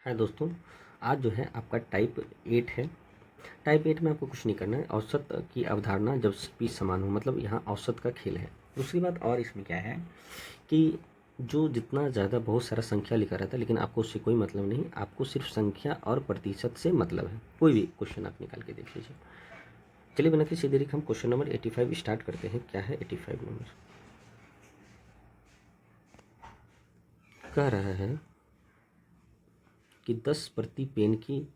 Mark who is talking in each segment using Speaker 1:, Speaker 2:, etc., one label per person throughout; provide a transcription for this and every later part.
Speaker 1: हाय दोस्तों, आज जो है आपका टाइप 8 है। टाइप 8 में आपको कुछ नहीं करना है। औसत की अवधारणा जब भी समान हो, मतलब यहाँ औसत का खेल है। दूसरी बात और इसमें क्या है कि जो जितना ज़्यादा बहुत सारा संख्या लिखा रहता है, लेकिन आपको उससे कोई मतलब नहीं, आपको सिर्फ संख्या और प्रतिशत से मतलब है। कोई भी क्वेश्चन आप निकाल के देख लीजिए। चलिए बिना किसी देरी के हम क्वेश्चन नंबर 85 स्टार्ट करते हैं। क्या है 85 नंबर? कह रहा है कि 10 प्रति पेन की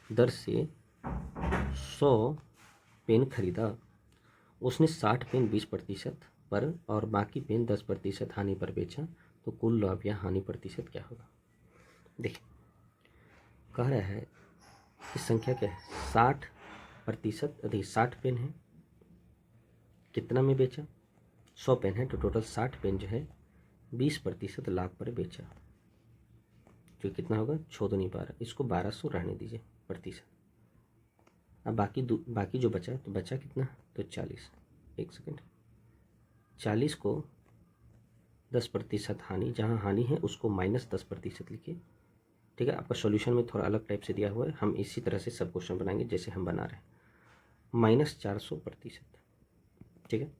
Speaker 1: दर से 100 पेन खरीदा। उसने 60 पेन 20% पर और बाकी पेन 10% हानि पर बेचा, तो कुल लाभ या हानि प्रतिशत क्या होगा? देखिए, कह रहा है कि संख्या क्या है, 60% अधिक 60 पेन है, कितना में बेचा? 100 पेन है, तो टोटल 60 पेन जो है 20% लाभ पर बेचा, जो कितना होगा 6 दूनी 12। इसको 1200 रहने दीजिए प्रतिशत। अब बाकी जो बचा, तो बचा कितना, तो 40। एक सेकेंड, 40 को 10% हानि, जहाँ हानि है उसको -10% लिखिए। ठीक है, आपका सॉल्यूशन में थोड़ा अलग टाइप से दिया हुआ है, हम इसी तरह से सब क्वेश्चन बनाएंगे जैसे हम बना रहे हैं। -400%। ठीक है,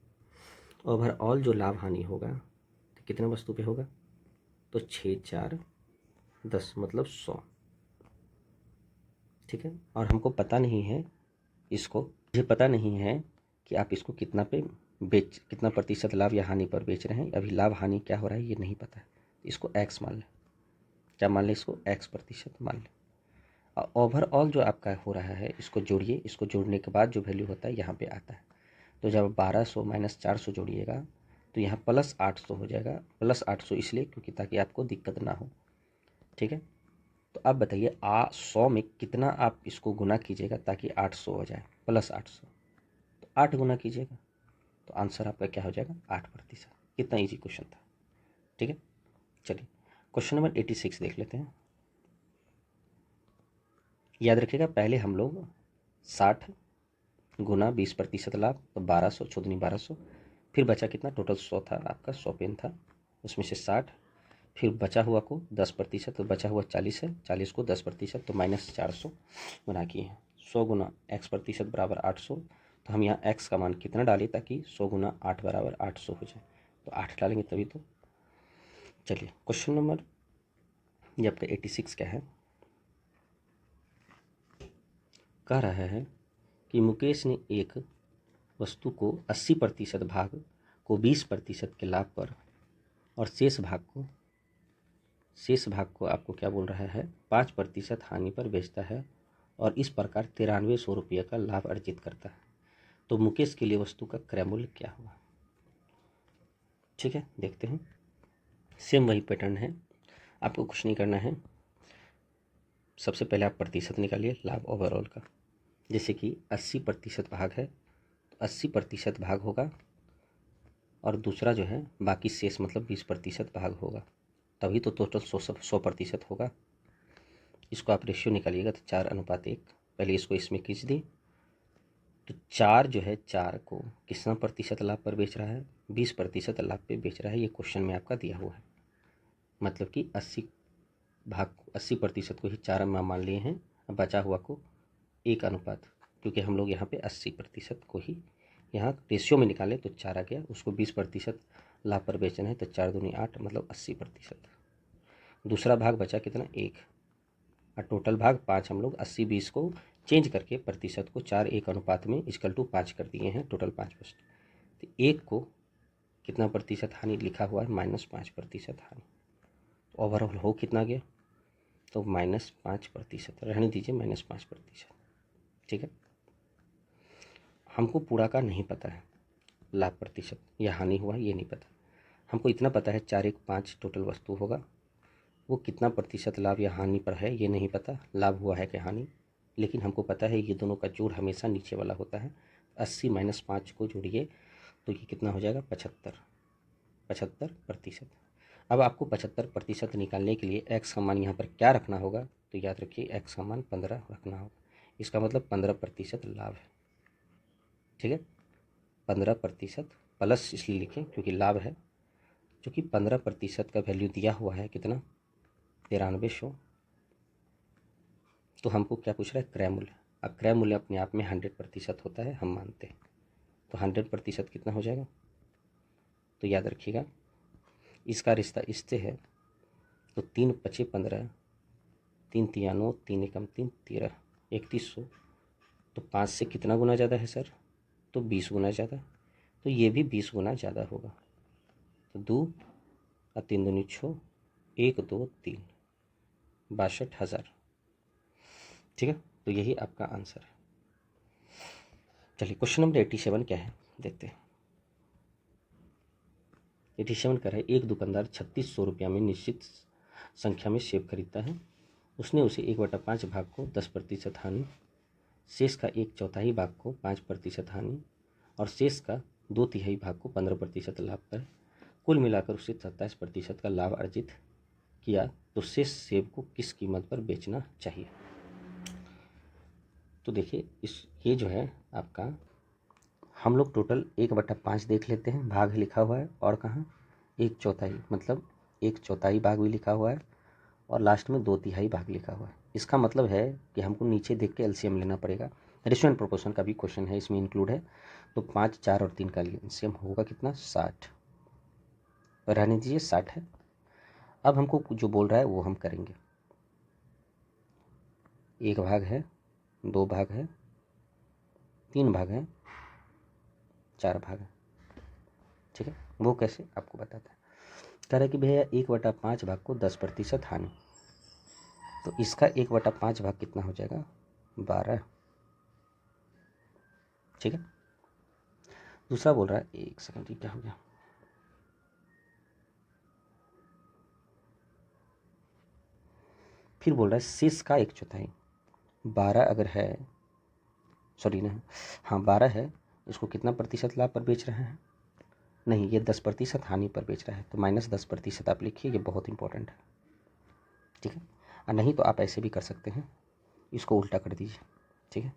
Speaker 1: ओवरऑल जो लाभ हानि होगा तो कितना वस्तु पे होगा, तो 6 4 10 मतलब 100। ठीक है, और हमको पता नहीं है, इसको मुझे पता नहीं है कि आप इसको कितना प्रतिशत लाभ या हानि पर बेच रहे हैं। अभी लाभ हानि क्या हो रहा है ये नहीं पता है, इसको x मान लें। क्या मान लें? इसको x% मान लें। और ओवरऑल जो आपका हो रहा है इसको जोड़िए, इसको जोड़ने के बाद जो वैल्यू होता है यहाँ पे आता है। तो जब 1200 - 400 जोड़िएगा तो यहाँ +800 हो जाएगा। +800 इसलिए क्योंकि ताकि आपको दिक्कत ना हो। ठीक है, तो अब बताइए 100 में कितना आप इसको गुना कीजिएगा ताकि 800 हो जाए, +800। तो 8 गुना कीजिएगा तो आंसर आपका क्या हो जाएगा, 8%। कितना ईजी क्वेश्चन था। ठीक है, चलिए क्वेश्चन नंबर 86 देख लेते हैं। याद रखिएगा, पहले हम लोग 60 गुना 20% लाभ, तो 1200, 14 1200। फिर बचा कितना, टोटल 100 था आपका, 100 पेन था, उसमें से 60, फिर बचा हुआ को 10%, तो बचा हुआ 40 है, 40 को 10%, तो -400 बना किए हैं। 100 गुना x% बराबर 800। तो हम यहाँ x का मान कितना डालें ताकि 100 गुना 8 बराबर 800 हो जाए, तो 8 डालेंगे तभी तो। चलिए क्वेश्चन नंबर ये आपका 86 क्या है। कह रहा है कि मुकेश ने एक वस्तु को 80% भाग को 20% के लाभ पर और शेष भाग को आपको क्या बोल रहा है, 5% हानि पर बेचता है और इस प्रकार 9300 रुपये का लाभ अर्जित करता है। तो मुकेश के लिए वस्तु का क्रय मूल्य क्या होगा? ठीक है, देखते हैं। सेम वही पैटर्न है, आपको कुछ नहीं करना है। सबसे पहले आप प्रतिशत निकालिए लाभ ओवरऑल का। जैसे कि 80% भाग है तो 80% भाग होगा, और दूसरा जो है बाकी शेष मतलब 20% भाग होगा, तभी तो टोटल 100% होगा। इसको आप रेशियो निकालिएगा तो 4:1। पहले इसको इसमें खींच दी, तो 4 जो है 4 को कितना प्रतिशत लाभ पर बेच रहा है, 20% लाभ पे बेच रहा है। ये क्वेश्चन में आपका दिया हुआ है, मतलब कि 80% को ही 4 में मान लिए हैं, अब बचा हुआ को 1:, क्योंकि हम लोग यहाँ पे 80% को ही यहाँ रेशियो में निकाले तो 4 आ गया। उसको 20% लाभ पर बेचना है तो 4 दूनी 8 मतलब 80%। दूसरा भाग बचा कितना, 1, और टोटल भाग 5। हम लोग 80-20 को चेंज करके प्रतिशत को 4:1 में = 5 कर दिए हैं, टोटल 5%। तो 1 को कितना प्रतिशत हानि लिखा हुआ है, -5% हानि। ओवरऑल हो कितना गया, तो -5%, रहने दीजिए -5%। ठीक है, हमको पूरा का नहीं पता है, लाभ प्रतिशत या हानि हुआ ये नहीं पता। हमको इतना पता है 4:1 टोटल वस्तु होगा, वो कितना प्रतिशत लाभ या हानि पर है ये नहीं पता, लाभ हुआ है कि हानि। लेकिन हमको पता है ये दोनों का जोड़ हमेशा नीचे वाला होता है। 80 - 5 को जोड़िए तो ये कितना हो जाएगा, 75%। अब आपको 75% निकालने के लिए x का मान यहाँ पर क्या रखना होगा, तो याद रखिए x का मान 15 रखना होगा। इसका मतलब 15% लाभ है। ठीक है, 15% प्लस इसलिए लिखें क्योंकि लाभ है, क्योंकि 15% का वैल्यू दिया हुआ है कितना, 9300। तो हमको क्या पूछ रहा है, क्रय मूल्य। अब क्रय मूल्य अपने आप में 100% होता है, हम मानते हैं। तो 100% कितना हो जाएगा, तो याद रखिएगा इसका रिश्ता इससे है, तो 3 × 5 = 15, 3 × 3 = 9, 3 × 1 = 3, 13, 3100। तो 5 से कितना गुना ज़्यादा है सर, तो 20 गुना ज़्यादा। तो ये भी 20 गुना ज़्यादा होगा। तो 2 और 3 दूनी 6, 1 2 3, 62,000। ठीक है, तो यही आपका आंसर है। चलिए क्वेश्चन नंबर 87 क्या है देखते हैं। 87 कर है, एक दुकानदार 3600 रुपया में निश्चित संख्या में सेब खरीदता है। उसने उसे 1/5 भाग को 10% हानि, शेष का 1/4 भाग को 5% हानि और शेष का 2/3 भाग को 15% लाभ पर कुल मिलाकर उसे 27% का लाभ अर्जित किया, तो शेष सेब को किस कीमत पर बेचना चाहिए। तो देखिए ये जो है आपका, हम लोग टोटल 1/5 देख लेते हैं, भाग लिखा हुआ है, और कहाँ 1/4, मतलब 1/4 भाग भी लिखा हुआ है और लास्ट में 2/3 भाग लिखा हुआ है। इसका मतलब है कि हमको नीचे देख के एलसीएम लेना पड़ेगा। रेशियो एंड प्रोपोर्शन का भी क्वेश्चन है, इसमें इंक्लूड है। तो 5, 4 और 3 का एलसीएम होगा कितना, 60। रहने दीजिए 60 है। अब हमको जो बोल रहा है वो हम करेंगे। 1 भाग है, 2 भाग है, 3 भाग है, 4 भाग है। ठीक है, वो कैसे आपको बताता है। कह रहा है कि भैया 1/5 भाग को 10% हानि, तो इसका 1/5 भाग कितना हो जाएगा, 12। ठीक है, दूसरा बोल रहा है, एक सेकंड, ये क्या हो गया, फिर बोल रहा है शेष का 1/4, 12 अगर है, सॉरी नहीं, हाँ 12 है, इसको कितना प्रतिशत लाभ पर बेच रहे हैं, नहीं ये 10% हानि पर बेच रहा है, तो -10% आप लिखिए, ये बहुत इंपॉर्टेंट है। ठीक है, और नहीं तो आप ऐसे भी कर सकते हैं, इसको उल्टा कर दीजिए। ठीक है,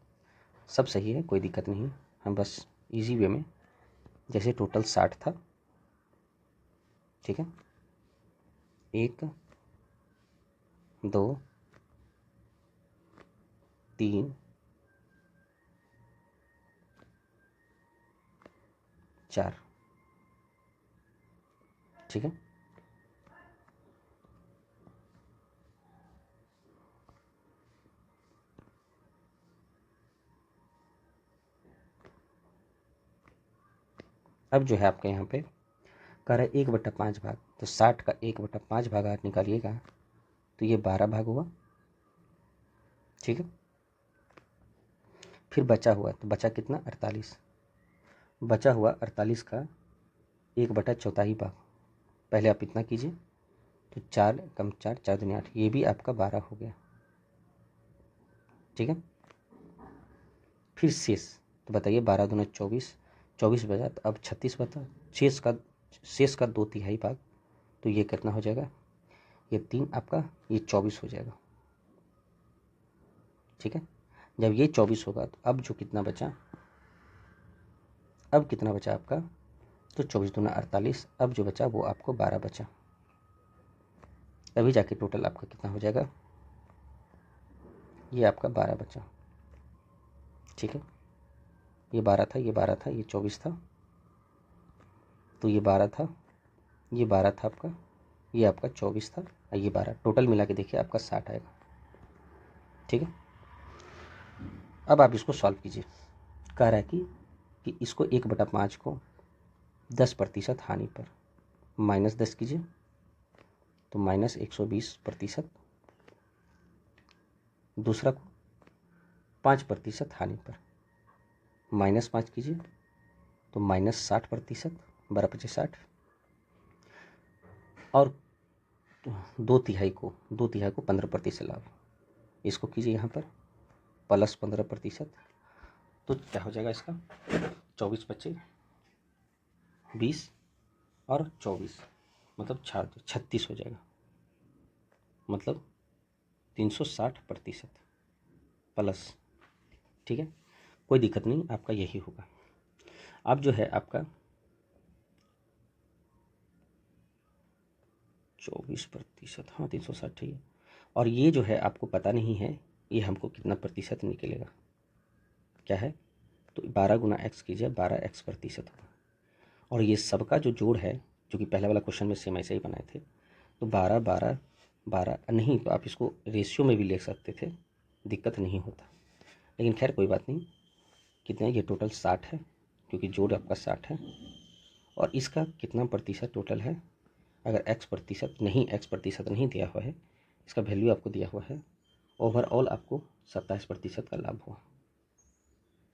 Speaker 1: सब सही है, कोई दिक्कत नहीं, हम बस इजी वे में, जैसे टोटल 60 था। ठीक है, 1 2 3 4। ठीक है, अब जो है आपके यहाँ पे कह रहा है 1/5 भाग, तो 60 का 1/5 भाग आप निकालिएगा तो ये 12 भाग हुआ। ठीक है, फिर बचा हुआ, तो बचा कितना, 48। बचा हुआ 48 का 1/4 भाग, पहले आप इतना कीजिए, तो 4 कम 4, 4 दूनी 8, ये भी आपका 12 हो गया। ठीक है, फिर शेष, तो बताइए 12 दूना 24, 24 बचा, तो अब 36 बता, शेष का 2/3 भाग, तो ये कितना हो जाएगा, ये 3 आपका, ये 24 हो जाएगा। ठीक है, जब ये 24 होगा तो अब जो कितना बचा, अब कितना बचा आपका, तो 24 दूना 48, अब जो बचा वो आपको 12 बचा। अभी जाके टोटल आपका कितना हो जाएगा, ये आपका 12 बचा। ठीक है, ये 12 था, ये 12 था, ये 24 था, तो ये 12 था, ये 12 था आपका, ये आपका 24 था और ये 12, टोटल मिला के देखिए आपका 60 आएगा। ठीक है, अब आप इसको सॉल्व कीजिए। कह रहा है कि इसको 1/5 को 10% हानि पर -10 कीजिए, तो -120%। दूसरा को 5% हानि पर -5 कीजिए, तो -60%, 12×5 = 60। और 2/3 को 15% लाभ, इसको कीजिए यहाँ पर +15%, तो क्या हो जाएगा इसका, 24 × 5 = 20 और 24 मतलब 36 हो जाएगा, मतलब 360% प्लस। ठीक है, कोई दिक्कत नहीं, आपका यही होगा। अब जो है आपका 24%, हाँ 360 है, और ये जो है आपको पता नहीं है ये हमको कितना प्रतिशत निकलेगा, क्या है, तो 12 गुना x कीजिए, 12x प्रतिशत होगा। और ये सबका जो जोड़ है, जो कि पहले वाला क्वेश्चन में सेम ऐसे ही बनाए थे, तो 12 12 12 नहीं, तो आप इसको रेशियो में भी ले सकते थे, दिक्कत नहीं होता। लेकिन खैर कोई बात नहीं। कितने, ये टोटल 60 है, क्योंकि जोड़ आपका 60 है। और इसका कितना प्रतिशत टोटल है, अगर x प्रतिशत नहीं दिया हुआ है, इसका वैल्यू आपको दिया हुआ है, ओवरऑल आपको 27% का लाभ हुआ।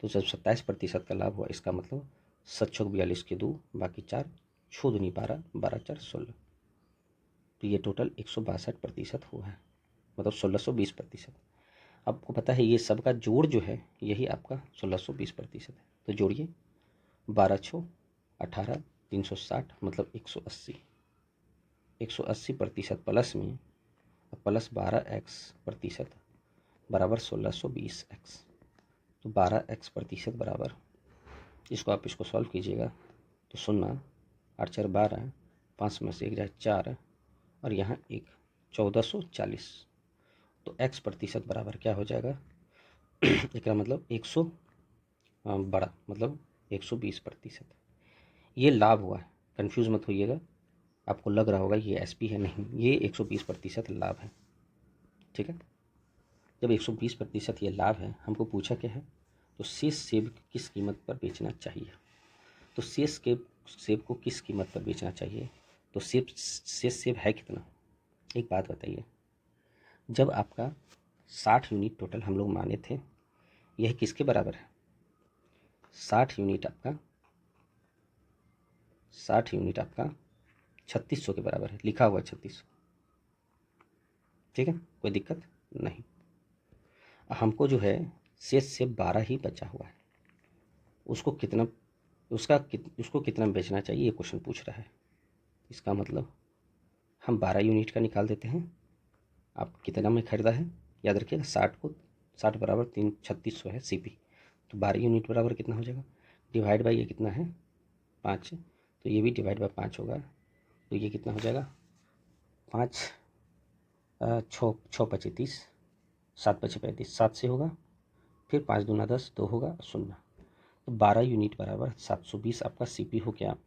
Speaker 1: तो जब 27% का लाभ हुआ, इसका मतलब 7 चौक 42 के 2, बाकी 4, 6 दूनी 12, 12 4 16, तो ये टोटल 162% हुआ है, मतलब 1620%। आपको पता है ये सब का जोड़ जो है यही आपका 1620% है। तो जोड़िए, 12 6 18, 360 मतलब 180, 180% प्लस में प्लस 12x प्रतिशत बराबर 1620x। तो 12x प्रतिशत बराबर, इसको आप इसको सॉल्व कीजिएगा तो 0 8 4 12, 5 में से 1 जाए 4, और यहाँ 1 1440। तो x प्रतिशत बराबर क्या हो जाएगा, इसका मतलब 100 बड़ा मतलब 120%। ये लाभ हुआ है, कन्फ्यूज़ मत होइएगा। आपको लग रहा होगा ये SP है, नहीं, ये 120% लाभ है, ठीक है। जब 120% ये लाभ है, हमको पूछा क्या है, तो शेष सेब किस कीमत पर बेचना चाहिए। तो शेष सेब को किस कीमत पर बेचना चाहिए, तो शेष सेब है कितना। एक बात बताइए, जब आपका 60 यूनिट टोटल हम लोग माने थे, यह किसके बराबर है, 60 यूनिट आपका 3600 के बराबर है, लिखा हुआ है 3600, ठीक है, कोई दिक्कत नहीं। हमको जो है शेष से 12 ही बचा हुआ है, उसको कितना बेचना चाहिए, ये क्वेश्चन पूछ रहा है। इसका मतलब हम 12 यूनिट का निकाल देते हैं। आप कितना में खरीदा है, याद रखिएगा, 60 बराबर 3600 है CP, तो 12 यूनिट बराबर कितना हो जाएगा, डिवाइड बाई ये कितना है 5, तो ये भी डिवाइड बाई 5 होगा, तो ये कितना हो जाएगा 5 6 6 25 30, 7 25 35, 7 से होगा, फिर 5 दूना 10, 2 होगा 0, तो 12 यूनिट बराबर 720 आपका CP हो गया।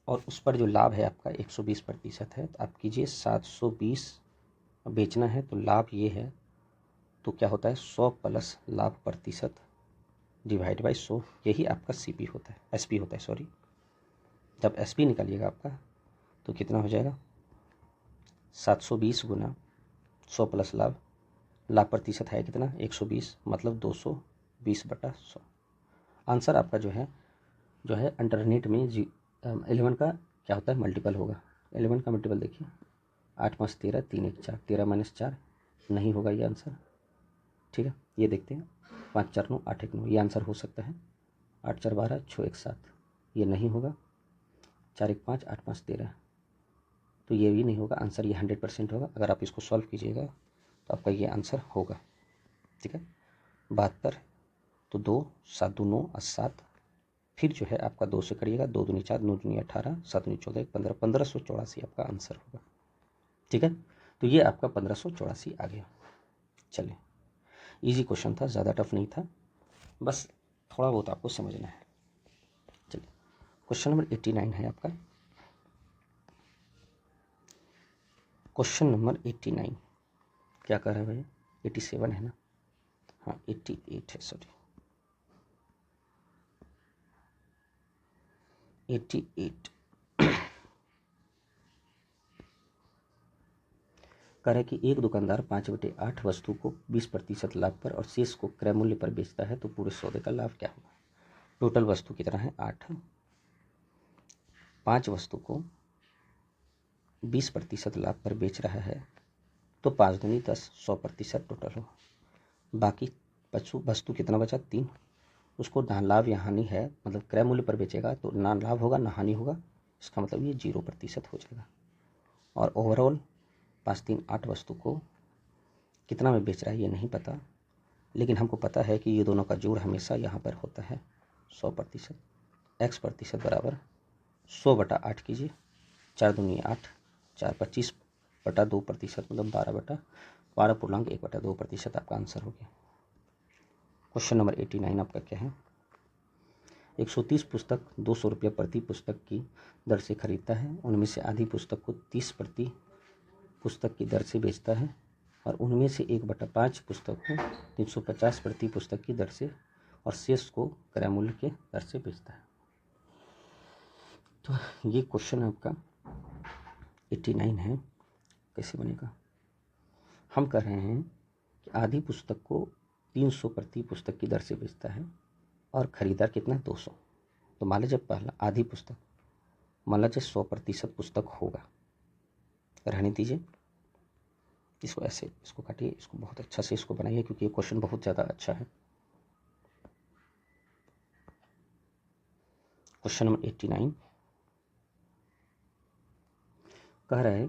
Speaker 1: और उस पर जो लाभ है आपका 120% है, तो आप कीजिए 720 बेचना है, तो लाभ ये है, तो क्या होता है 100 प्लस लाभ प्रतिशत डिवाइड बाई 100, यही आपका CP होता है, SP होता है, सॉरी। जब SP निकालिएगा आपका तो कितना हो जाएगा, 720 गुना 100 प्लस लाभ प्रतिशत है कितना 120, मतलब 220/100। आंसर आपका जो है अल्टरनेट में 11 का क्या होता है, मल्टीपल होगा। 11 का मल्टीपल देखिए, 8 5 13, 3 1 4, 13 - 4 नहीं होगा ये आंसर, ठीक है। ये देखते हैं, 5 4 9, 8 1 9, ये आंसर हो सकता है। 8 4 12, 6 1 7, ये नहीं होगा। 4 1 5, 8 5 13, तो ये भी नहीं होगा। आंसर ये 100% होगा। अगर आप इसको सॉल्व कीजिएगा तो आपका ये आंसर होगा, ठीक है। 72, तो 2 7 2 9 और 7, फिर जो है आपका 2 से करिएगा, 2 दूनी 4, 9 दूनी 18, 7 दूनी 14, 15, 1584 आपका आंसर होगा, ठीक है। तो ये आपका 1584 आ गया। चलिए, इजी क्वेश्चन था, ज़्यादा टफ नहीं था, बस थोड़ा बहुत आपको समझना है। चलिए, क्वेश्चन नंबर 89 है आपका। क्वेश्चन नंबर 89 क्या कर रहा है भैया, 87 है ना, हाँ 88 है, सॉरी 88। कह रहा है कि एक दुकानदार 5/8 वस्तु को 20% लाभ पर और शेष को क्रय मूल्य पर बेचता है, तो पूरे सौदे का लाभ क्या होगा। टोटल वस्तु कितना है 8, 5 वस्तु को 20% लाभ पर बेच रहा है, तो 5 दूनी 10, 100% टोटल हो। बाकी वस्तु कितना बचा 3, उसको ना लाभ या हानि है, मतलब क्रय मूल्य पर बेचेगा तो ना लाभ होगा ना हानि होगा, इसका मतलब ये 0% हो जाएगा। और ओवरऑल 5 3 8 वस्तु को कितना में बेच रहा है ये नहीं पता, लेकिन हमको पता है कि ये दोनों का जोड़ हमेशा यहाँ पर होता है 100%। x प्रतिशत बराबर 100/8 कीजिए, 4 दूनी 8, 4 25/2%, मतलब 12/, 12.1/2% आपका आंसर हो गया। क्वेश्चन नंबर 89 आपका क्या है? 130 पुस्तक 200 रुपये प्रति पुस्तक की दर से खरीदता है। उनमें से आधी पुस्तक को 30 प्रति पुस्तक की दर से बेचता है और उनमें से 1/5 पुस्तक को 350 प्रति पुस्तक की दर से और शेष को क्रय मूल्य के दर से बेचता है। तो ये क्वेश्चन आपका 89 है। कैसे बनेगा? हम कह रहे हैं कि आधी पुस्तक को 300 प्रति पुस्तक की दर से बेचता है और खरीदार कितना है? 200। तो मान लीजिए पहला आधी पुस्तक, मान लीजिए 100% पुस्तक होगा, रहने दीजिए इसको, ऐसे इसको काटिए, इसको बहुत अच्छा से इसको बनाइए क्योंकि ये क्वेश्चन बहुत ज़्यादा अच्छा है। क्वेश्चन नंबर 89 कह रहा है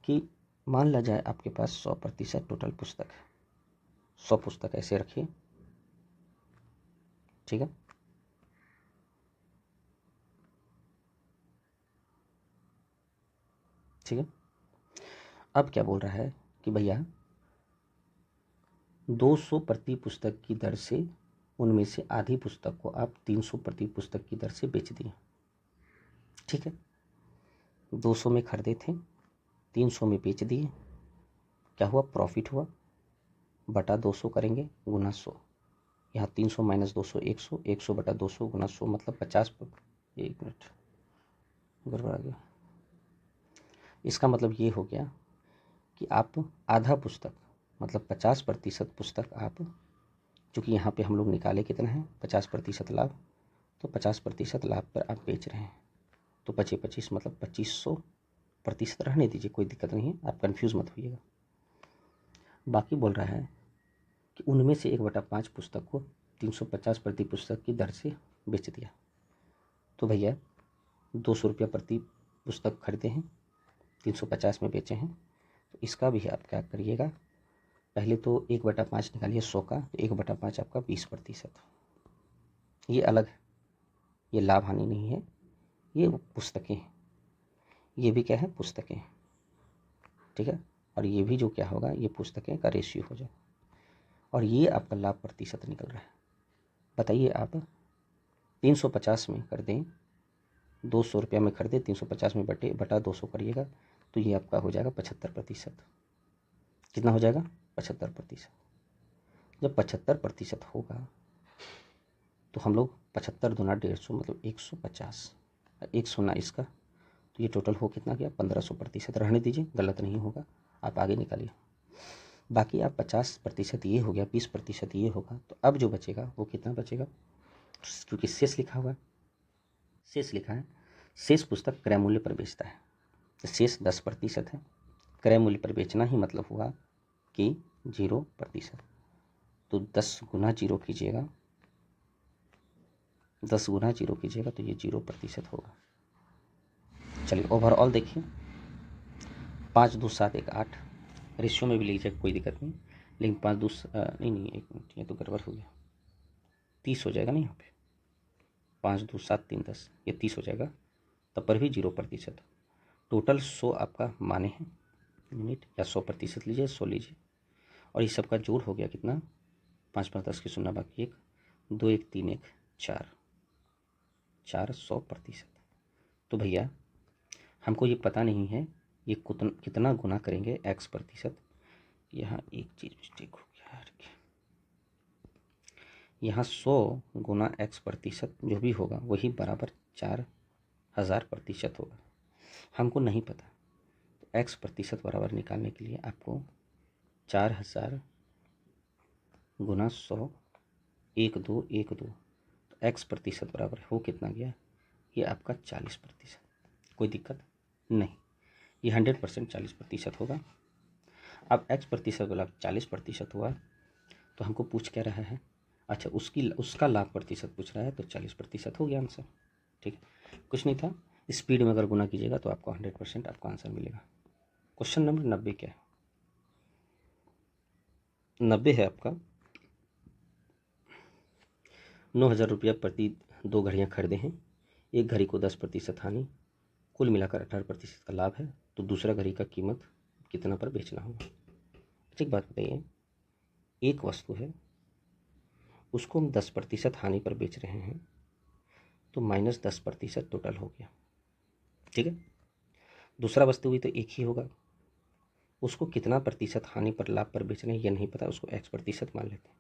Speaker 1: कि मान लिया जाए आपके पास 100% टोटल पुस्तक है। 100 पुस्तक ऐसे रखिए, ठीक है। ठीक है, अब क्या बोल रहा है कि भैया 200 प्रति पुस्तक की दर से उनमें से आधी पुस्तक को आप 300 प्रति पुस्तक की दर से बेच दिए। ठीक है, 200 में खरीदे थे, 300 में बेच दिए। क्या हुआ? प्रॉफिट हुआ। बटा 200 करेंगे गुना 100। यहाँ 300 माइनस 200 100, 100 बटा 200 गुना 100 मतलब 50। 1 मिनट, गड़बड़ आ गया। इसका मतलब ये हो गया कि आप आधा पुस्तक मतलब 50% पुस्तक आप, चूँकि यहाँ पे हम लोग निकाले कितना है 50% लाभ, तो 50% लाभ पर आप बेच रहे हैं। तो 25 मतलब 2500% रहने दीजिए, कोई दिक्कत नहीं है, आप कंफ्यूज मत होइएगा। बाकी बोल रहा है कि उनमें से 1/5 पुस्तक को 350 प्रति पुस्तक की दर से बेच दिया। तो भैया 200 रुपया प्रति पुस्तक खरीदे हैं, 350 में बेचे हैं, तो इसका भी आप क्या करिएगा, पहले तो 1/5 निकालिए 100 का, तो 1/5 आपका 20%। ये अलग है, ये लाभ हानि नहीं है, ये पुस्तकें हैं, ये भी क्या है पुस्तकें, ठीक है। और ये भी जो क्या होगा, ये पुस्तकें का रेशियो हो जाए और ये आपका लाभ प्रतिशत निकल रहा है। बताइए आप 350 में कर दें, 200 रुपया में खरीदे, 350 में बटा 200 करिएगा तो ये आपका हो जाएगा 75%। कितना हो जाएगा? 75%। जब 75% होगा तो हम लोग 75 दूना 150 मतलब 150, 100 ना इसका, तो ये टोटल हो कितना गया 1500%। रहने दीजिए, गलत नहीं होगा, आप आगे निकालिए। बाकी आप 50% ये हो गया, 20% ये होगा, तो अब जो बचेगा वो कितना बचेगा, क्योंकि शेष लिखा हुआ है, शेष लिखा है, शेष पुस्तक क्रय मूल्य पर बेचता है, तो शेष 10% है। क्रय मूल्य पर बेचना ही मतलब हुआ कि 0%। तो 10 गुना 0 कीजिएगा, 10 गुना 0 कीजिएगा तो ये 0% होगा। चलिए ओवरऑल देखिए, 5 2 7 1 8, रेशियो में भी लीजिए कोई दिक्कत नहीं, लेकिन 5 2 नहीं 1 मिनट, ये तो गड़बड़ हो गया, 30 हो जाएगा ना यहाँ पे, 5 2 7 3 10, ये 30 हो जाएगा, तब पर भी 0%। टोटल 100 आपका माने हैं यूनिट, या 100% लीजिए, 100 लीजिए, और ये सबका जोड़ हो गया कितना, 5 5 10 की 0 बाकी 1 2 1 3 1 4 100%। तो भैया हमको ये पता नहीं है ये कितना गुना करेंगे x%। यहाँ एक चीज़ मिस्टेक हो गया यार, यहाँ 100 गुना x% जो भी होगा वही बराबर 4000% होगा। हमको नहीं पता, तो x% बराबर निकालने के लिए आपको 4000 गुना 100 1 2 1 2, तो x% बराबर हो कितना गया, ये आपका 40%। कोई दिक्कत नहीं, ये 100% 40% होगा। अब x% वाला 40% हुआ, तो हमको पूछ क्या रहा है, अच्छा उसका लाभ प्रतिशत पूछ रहा है, तो 40% हो गया आंसर। ठीक है, कुछ नहीं था, स्पीड में अगर गुना कीजिएगा तो आपको 100% आपको आंसर मिलेगा। क्वेश्चन नंबर 90 क्या है? 90 है आपका 9000 रुपया प्रति 2 घड़ियाँ खरीदे हैं, एक घड़ी को 10% हानि, कुल मिलाकर 18% का लाभ है, तो दूसरा घड़ी का कीमत कितना पर बेचना होगा। एक बात बताइए, एक वस्तु है, उसको हम 10% हानि पर बेच रहे हैं, तो -10% टोटल हो गया, ठीक है। दूसरा वस्तु भी तो एक ही होगा, उसको कितना प्रतिशत हानि पर लाभ पर बेच रहे हैं ये नहीं पता, उसको X% मान लेते हैं।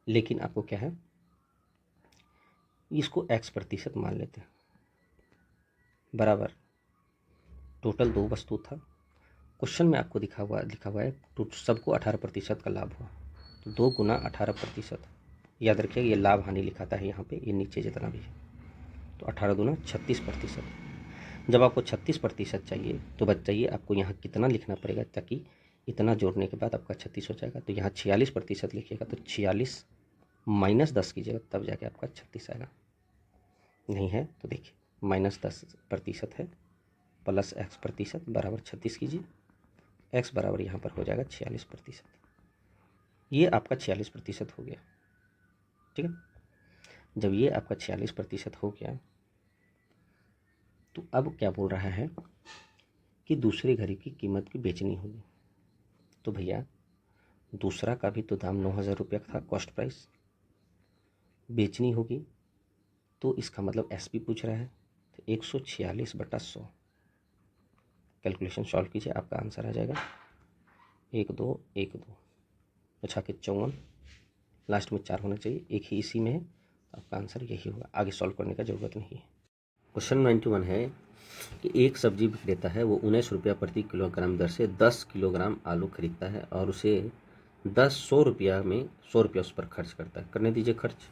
Speaker 1: लेकिन आपको क्या है, इसको X% मान लेते हैं, बराबर टोटल 2 वस्तु था। क्वेश्चन में आपको लिखा हुआ है तो सबको 18% का लाभ हुआ, तो 2 गुना 18%। याद रखिएगा ये लाभ हानि लिखाता है यहाँ पे, ये नीचे जितना भी है, तो 18 दूना 36%। जब आपको 36% चाहिए तो बताइए आपको यहाँ कितना लिखना पड़ेगा, ताकि इतना जोड़ने के बाद आपका 36 हो जाएगा। तो यहाँ 46% लिखिएगा, तो 46 - 10 कीजिएगा, तब जाके आपका 36 आएगा। नहीं है तो देखिए -10% है प्लस X% बराबर 36 कीजिए, X बराबर यहाँ पर हो जाएगा 46%। ये आपका 46% हो गया, ठीक है। जब ये आपका 46% हो गया, तो अब क्या बोल रहा है कि दूसरे घड़ी की कीमत भी बेचनी होगी। तो भैया दूसरा का भी तो दाम 9,000 रुपया था, कॉस्ट प्राइस, बेचनी होगी, तो इसका मतलब SP पूछ रहा है, तो 146/100। कैलकुलेशन सॉल्व कीजिए, आपका आंसर आ जाएगा 1 2 1 2 अच्छा के 54, लास्ट में 4 होना चाहिए, एक ही इसी में है, तो आपका आंसर यही होगा, आगे सॉल्व करने का ज़रूरत नहीं है। क्वेश्चन 91 है कि एक सब्जी विक्रेता है, वो 19 रुपया प्रति किलोग्राम दर से 10 किलोग्राम आलू खरीदता है और उसे 100 रुपया में 100 रुपया उस पर खर्च करता है। करने दीजिए खर्च।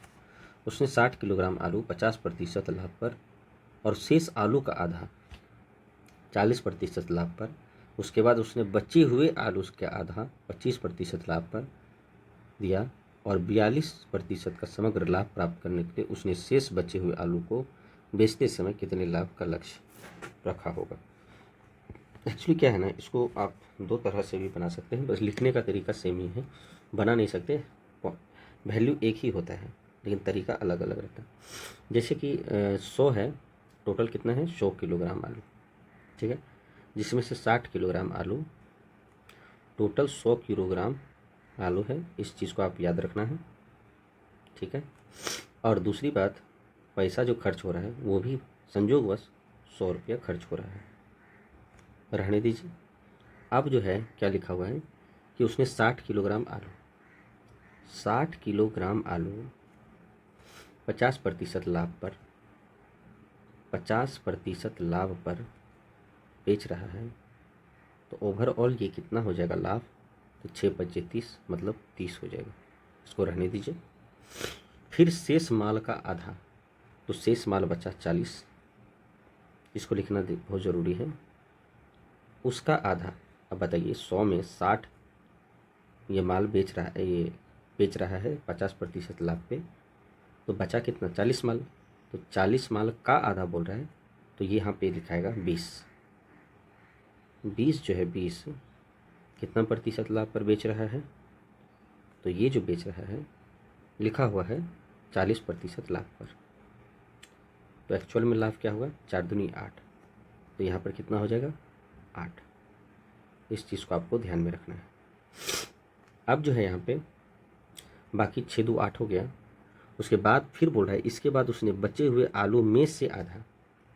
Speaker 1: उसने 60 किलोग्राम आलू 50% लाभ पर और शेष आलू का आधा 40% लाभ पर, उसके बाद उसने बचे हुए आलू के आधा 25% लाभ पर दिया और 42% का समग्र लाभ प्राप्त करने के लिए उसने शेष बचे हुए आलू को बेचते समय कितने लाभ का लक्ष्य रखा होगा। एक्चुअली क्या है ना, इसको आप 2 तरह से भी बना सकते हैं, बस लिखने का तरीका सेम ही है, बना नहीं सकते, वैल्यू एक ही होता है लेकिन तरीका अलग अलग रहता है। जैसे कि 100 है, टोटल कितना है 100 किलोग्राम आलू, ठीक है, जिसमें से 60 किलोग्राम आलू, टोटल 100 किलोग्राम आलू है, इस चीज़ को आप याद रखना है, ठीक है। और दूसरी बात, पैसा जो खर्च हो रहा है वो भी संयोगवश 100 रुपया खर्च हो रहा है, रहने दीजिए। अब जो है क्या लिखा हुआ है कि उसने 60 किलोग्राम आलू 50% लाभ पर 50% लाभ पर बेच रहा है, तो ओवरऑल ये कितना हो जाएगा लाभ, तो 6×5 = 30, मतलब 30 हो जाएगा, इसको रहने दीजिए। फिर शेष माल का आधा, तो शेष माल बचा 40, इसको लिखना बहुत ज़रूरी है, उसका आधा। अब बताइए 100 में 60 ये माल बेच रहा है 50% लाभ पे, तो बचा कितना 40 माल, तो 40 माल का आधा बोल रहा है, तो ये यहाँ पे लिखाएगा 20 जो है 20 कितना प्रतिशत लाभ पर बेच रहा है, तो ये जो बेच रहा है लिखा हुआ है 40% लाभ पर, तो एक्चुअल में लाभ क्या होगा 4 दूनी 8, तो यहाँ पर कितना हो जाएगा 8। इस चीज़ को आपको ध्यान में रखना है। अब जो है यहाँ पे बाकी 6 2 8 हो गया, उसके बाद फिर बोल रहा है इसके बाद उसने बचे हुए आलू में से आधा,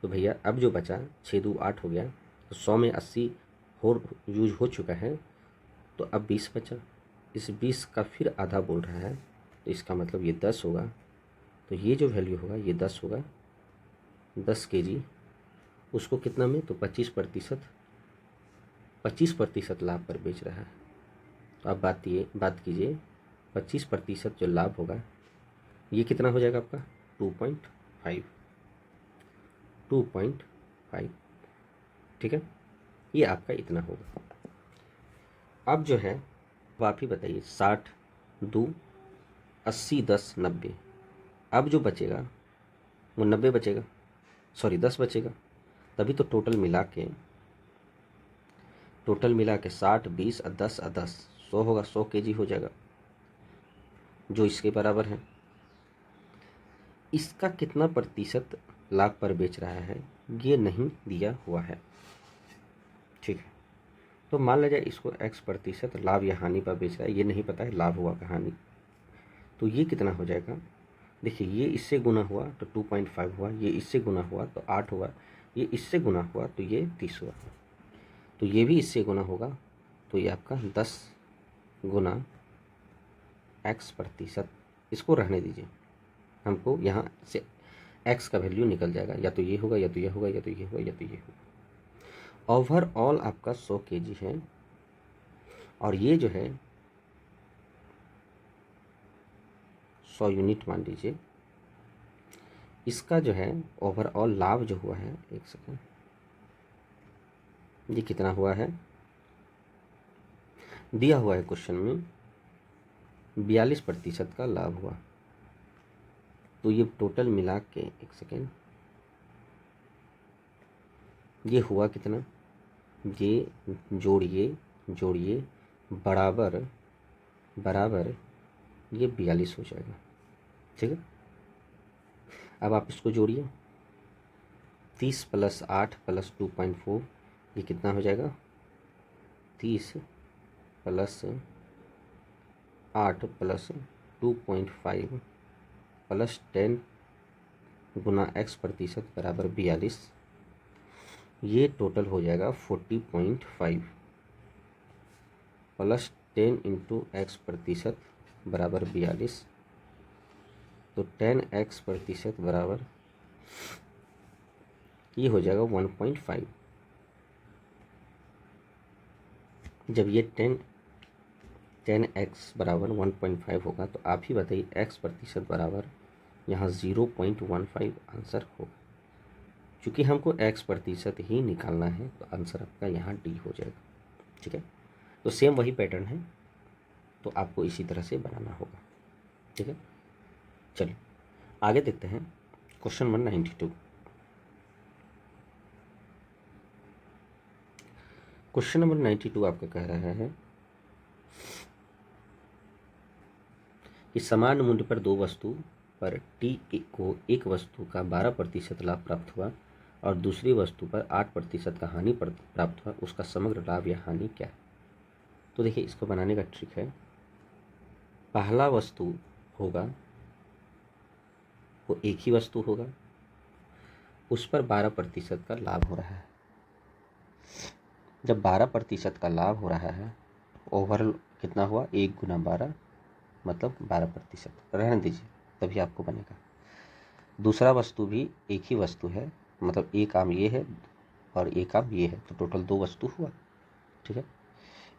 Speaker 1: तो भैया अब जो बचा 6 2 8 हो गया, तो 100 में 80 यूज हो चुका है, तो अब 20 बचा, इस 20 का फिर आधा बोल रहा है, तो इसका मतलब ये 10 होगा, तो ये जो वैल्यू होगा ये 10 होगा, 10 kg उसको कितना में, तो 25% लाभ पर बेच रहा है। तो आप बात कीजिए 25% जो लाभ होगा ये कितना हो जाएगा आपका 2.5, ठीक है, ये आपका इतना होगा। अब जो है अब आप ही बताइए 60 2 80 10 90, अब जो बचेगा वो 90 बचेगा, सॉरी 10 बचेगा, तभी तो टोटल मिला के 60 20 और 10 और 10 100 होगा, 100 kg हो जाएगा, जो इसके बराबर है। इसका कितना प्रतिशत लाभ पर बेच रहा है ये नहीं दिया हुआ है, ठीक है, तो मान लिया जाए इसको x% लाभ या हानि पर बेच रहा है, ये नहीं पता है लाभ हुआ कि हानि, तो ये कितना हो जाएगा। देखिए ये इससे गुना हुआ तो 2.5 हुआ, ये इससे गुना हुआ तो 8 हुआ, ये इससे गुना हुआ तो ये 30 हुआ, तो ये भी इससे गुना होगा तो ये आपका 10 गुना x%। इसको रहने दीजिए, हमको यहाँ से x का वैल्यू निकल जाएगा, या तो ये होगा या तो ये होगा या तो ये होगा या तो ये होगा। ओवरऑल आपका 100 kg है और ये जो है 100 यूनिट मान लीजिए। इसका जो है ओवरऑल लाभ जो हुआ है, एक सेकेंड, ये कितना हुआ है, दिया हुआ है क्वेश्चन में 42% का लाभ हुआ। तो ये टोटल मिला के, एक सेकेंड, ये हुआ कितना, ये जोड़िए बराबर ये 42 हो जाएगा। ठीक है, अब आप इसको जोड़िए, 30 + 8 + 2.4, ये कितना हो जाएगा, 30 + 8 + 2.5 + 10 गुना x% बराबर 42। ये टोटल हो जाएगा 40.5 + 10 × x% बराबर 42, तो 10x% बराबर ये हो जाएगा 1.5। जब ये 10x बराबर 1.5 होगा तो आप ही बताइए x% बराबर यहाँ 0.15 आंसर होगा। चूँकि हमको x% ही निकालना है तो आंसर आपका यहाँ डी हो जाएगा। ठीक है, तो सेम वही पैटर्न है, तो आपको इसी तरह से बनाना होगा। ठीक है, चलिए आगे देखते हैं क्वेश्चन नंबर 92। क्वेश्चन नंबर 92 आपका कह रहा है कि समान मूल्य पर दो वस्तु पर टी को एक वस्तु का 12% लाभ प्राप्त हुआ और दूसरी वस्तु पर 8% का हानि प्राप्त हुआ, उसका समग्र लाभ या हानि क्या है। तो देखिए इसको बनाने का ट्रिक है, पहला वस्तु होगा वो एक ही वस्तु होगा, उस पर 12% का लाभ हो रहा है। जब 12% का लाभ हो रहा है, ओवरऑल कितना हुआ, 1 × 12 मतलब 12%, रहने दीजिए तभी आपको बनेगा। दूसरा वस्तु भी एक ही वस्तु है, मतलब एक आम ये है और एक आम ये है, तो टोटल 2 वस्तु हुआ। ठीक है,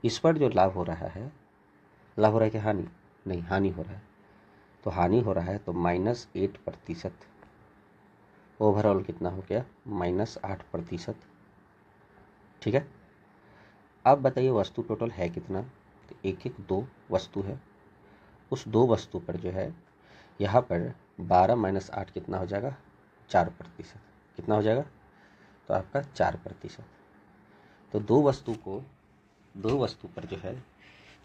Speaker 1: इस पर जो लाभ हो रहा है, लाभ हो रहा है कि हानि, नहीं हानि हो रहा है, तो हानि हो रहा है तो -8%, ओवरऑल कितना हो गया, -8%। ठीक है, अब बताइए वस्तु टोटल है कितना, तो एक 2 वस्तु है, उस 2 वस्तु पर जो है यहाँ पर 12 - 8 कितना हो जाएगा, 4%। कितना हो जाएगा, तो आपका 4%। तो दो वस्तु पर जो है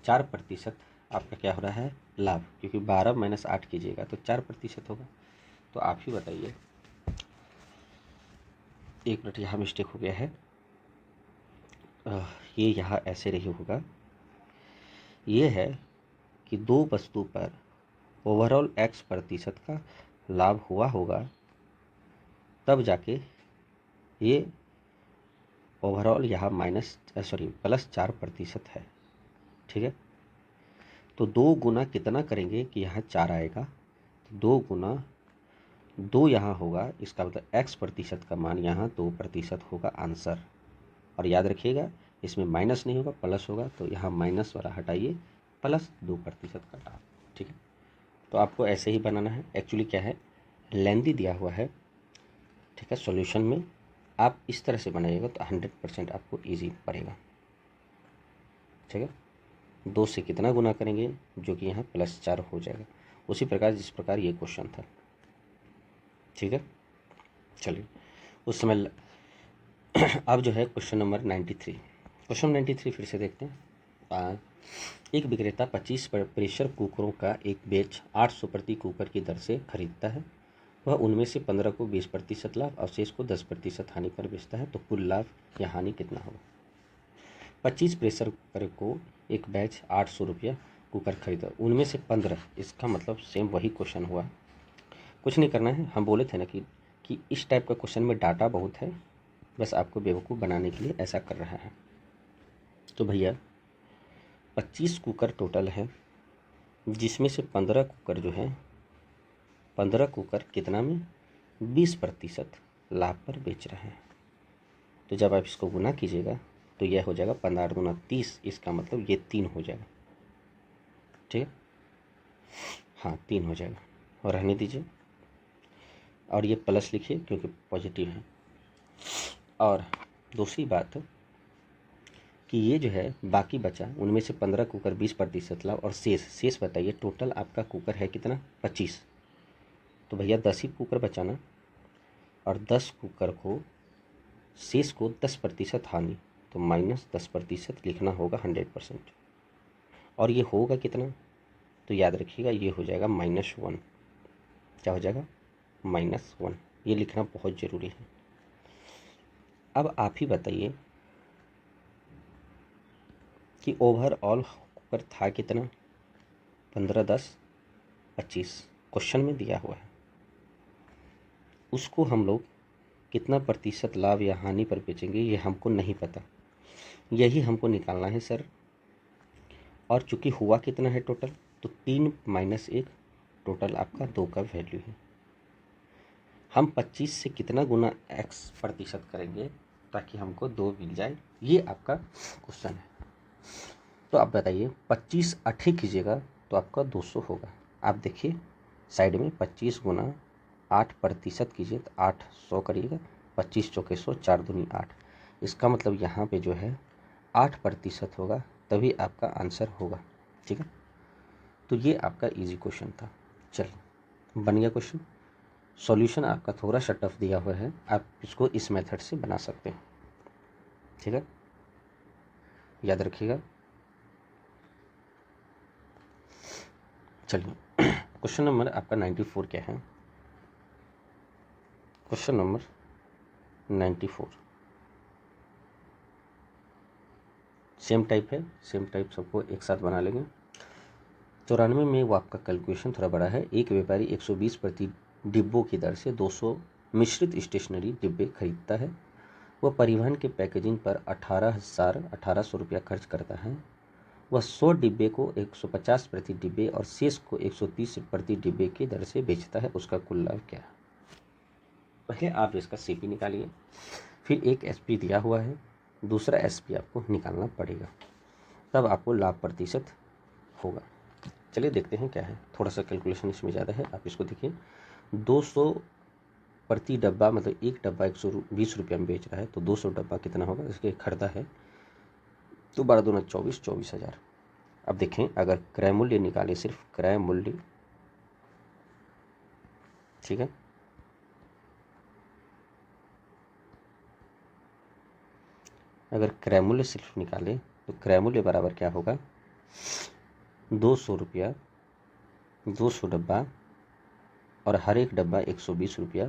Speaker 1: 4% आपका क्या हो रहा है, लाभ, क्योंकि 12 - 8 कीजिएगा तो 4% होगा। तो आप ही बताइए, 1 मिनट यहाँ मिस्टेक हो गया है, ये यहाँ ऐसे नहीं होगा, ये है कि दो वस्तु पर ओवरऑल x% का लाभ हुआ होगा, तब जाके ये ओवरऑल यहाँ +4% है। ठीक है, तो 2 गुना कितना करेंगे कि यहाँ 4 आएगा, तो 2 गुना 2 यहाँ होगा, इसका मतलब x% का मान यहाँ 2% होगा आंसर। और याद रखिएगा इसमें माइनस नहीं होगा, प्लस होगा, तो यहाँ माइनस वाला हटाइए, +2% का लाभ। ठीक है, तो आपको ऐसे ही बनाना है। एक्चुअली क्या है, लेंदी दिया हुआ है। ठीक है, सॉल्यूशन में आप इस तरह से बनाइएगा तो 100% आपको इजी पड़ेगा। ठीक है, 2 से कितना गुना करेंगे, जो कि यहाँ +4 हो जाएगा, उसी प्रकार जिस प्रकार ये क्वेश्चन था। ठीक है, चलिए उस समय अब जो है क्वेश्चन नंबर 93। क्वेश्चन 93 फिर से देखते हैं। एक विक्रेता 25 प्रेशर कुकरों का एक बैच 800 प्रति कुकर की दर से खरीदता है। वह उनमें से 15 को 20% लाभ और शेष को 10% हानि पर बेचता है, तो कुल लाभ या हानि कितना होगा। 25 प्रेशर कुकर को एक बैच 800 रुपया कुकर खरीदा, उनमें से 15, इसका मतलब सेम वही क्वेश्चन हुआ। कुछ नहीं करना है, हम बोले थे ना कि इस टाइप का क्वेश्चन में डाटा बहुत है, बस आपको बेवकूफ़ बनाने के लिए ऐसा कर रहा है। तो भैया 25 कुकर टोटल है, जिसमें से 15 कुकर जो है, 15 कुकर कितना में 20% लाभ पर बेच रहे हैं। तो जब आप इसको गुना कीजिएगा तो यह हो जाएगा 15 दूना 30, इसका मतलब ये 3 हो जाएगा। ठीक है, हाँ 3 हो जाएगा, और रहने दीजिए। और ये प्लस लिखिए क्योंकि पॉजिटिव है। और दूसरी बात कि ये जो है बाकी बचा, उनमें से 15 कुकर 20% लाभ, और शेष बताइए टोटल आपका कुकर है कितना 25। तो भैया 10 ही कुकर बचाना, और 10 कुकर को शेष को 10% हानि, तो -10% लिखना होगा 100%। और ये होगा कितना, तो याद रखिएगा ये हो जाएगा -1। क्या हो जाएगा -1, ये लिखना बहुत ज़रूरी है। अब आप ही बताइए कि ओवरऑल कुकर था कितना, 15, 10, 25 क्वेश्चन में दिया हुआ है। उसको हम लोग कितना प्रतिशत लाभ या हानि पर बेचेंगे ये हमको नहीं पता, यही हमको निकालना है सर। और चूंकि हुआ कितना है टोटल, तो 3 - 1 टोटल आपका 2 का वैल्यू है। हम 25 से कितना गुना x% करेंगे ताकि हमको 2 मिल जाए, ये आपका क्वेश्चन है। तो आप बताइए 25 8 कीजिएगा तो आपका 200 होगा। आप देखिए साइड में 25 गुना 8% कीजिए तो 800 करिएगा, 25 चौके 100, 4 दूनी 8, इसका मतलब यहाँ पे जो है 8% होगा, तभी आपका आंसर होगा। ठीक है, तो ये आपका इजी क्वेश्चन था। चलिए बन गया क्वेश्चन। सॉल्यूशन आपका थोड़ा सा टफ दिया हुआ है, आप इसको इस मेथड से बना सकते हैं। ठीक है, याद रखिएगा। चलिए क्वेश्चन नंबर आपका 94 क्या है, क्वेश्चन नंबर 94 सेम टाइप है, सेम टाइप सबको एक साथ बना लेंगे। 94 में वो आपका कैलकुलेशन थोड़ा बड़ा है। एक व्यापारी 120 प्रति डिब्बों की दर से 200 मिश्रित स्टेशनरी डिब्बे खरीदता है। वह परिवहन के पैकेजिंग पर 1800 रुपया खर्च करता है। वह 100 डिब्बे को 150 प्रति डिब्बे और शेष को 130 प्रति डिब्बे की दर से बेचता है, उसका कुल लाभ क्या है। पहले आप इसका सीपी निकालिए, फिर एक एसपी दिया हुआ है, दूसरा एसपी आपको निकालना पड़ेगा, तब आपको लाभ प्रतिशत होगा। चलिए देखते हैं क्या है। थोड़ा सा कैलकुलेशन इसमें ज़्यादा है, आप इसको देखिए। 200 प्रति डब्बा, मतलब एक डब्बा 120 रुपया में बेच रहा है, तो 200 डब्बा कितना होगा, इसके खरीदा है तो 12 दूना 24, 24,000। अब देखें अगर क्रय मूल्य निकालें, सिर्फ क्रय मूल्य, ठीक है, अगर क्रय मूल्य सिर्फ निकालें तो क्रय मूल्य बराबर क्या होगा, 200 रुपया, 200 डब्बा, और हर एक डब्बा 120 रुपया,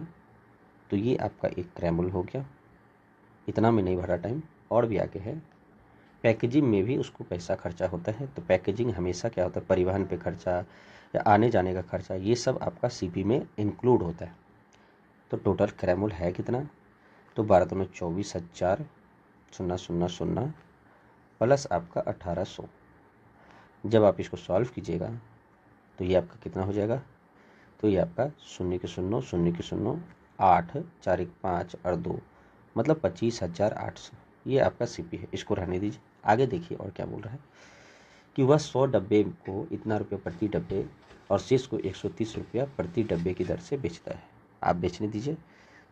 Speaker 1: तो ये आपका एक क्रय मूल्य हो गया। इतना में नहीं भरा टाइम, और भी आगे है। पैकेजिंग में भी उसको पैसा खर्चा होता है, तो पैकेजिंग हमेशा क्या होता है, परिवहन पे खर्चा या आने जाने का खर्चा, ये सब आपका सीपी में इंक्लूड होता है। तो टोटल क्रय मूल्य है कितना, तो 12 दूना 24,000, 000 प्लस आपका 1800। जब आप इसको सॉल्व कीजिएगा तो ये आपका कितना हो जाएगा, तो ये आपका 0 के 0 0 के 0 8 4 1 5 और 2, मतलब 25,800, ये आपका सीपी है। इसको रहने दीजिए, आगे देखिए और क्या बोल रहा है कि वह 100 डब्बे को इतना रुपये प्रति डब्बे और शेष को 130 रुपया प्रति डब्बे की दर से बेचता है। आप बेचने दीजिए,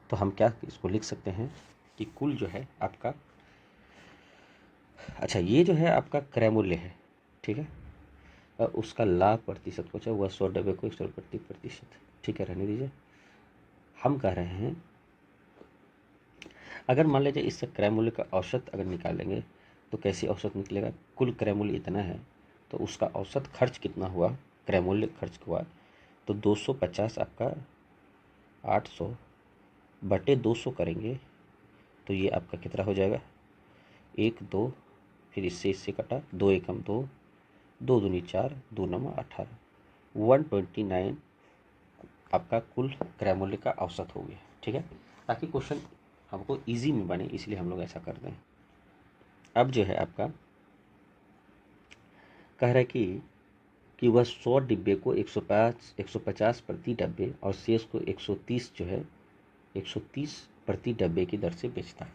Speaker 1: तो हम क्या इसको लिख सकते हैं कि कुल जो है आपका, अच्छा ये जो है आपका क्रय मूल्य है, ठीक है, और उसका लाभ प्रतिशत को वह 100 डब्बे को 130%, ठीक है, रहने दीजिए। हम कह रहे हैं अगर मान लीजिए इससे क्रय मूल्य का औसत अगर निकालेंगे तो कैसे औसत निकलेगा, कुल क्रय मूल्य इतना है तो उसका औसत खर्च कितना हुआ, क्रय मूल्य खर्च हुआ, तो 250 आपका 800 बटे 200 करेंगे तो ये आपका कितना हो जाएगा, 1 2 फिर इससे इससे कटा, 2 एकम 2, 2 दूनी 4, 2 नवा 18, 129 आपका कुल क्रय मूल्य का औसत हो गया। ठीक है, ताकि क्वेश्चन हमको इजी में बने इसलिए हम लोग ऐसा कर रहे हैं। अब जो है आपका कह रहा है कि वह 100 डिब्बे को 150 प्रति डब्बे और शेष को 130 जो है 130 प्रति डब्बे की दर से बेचता है।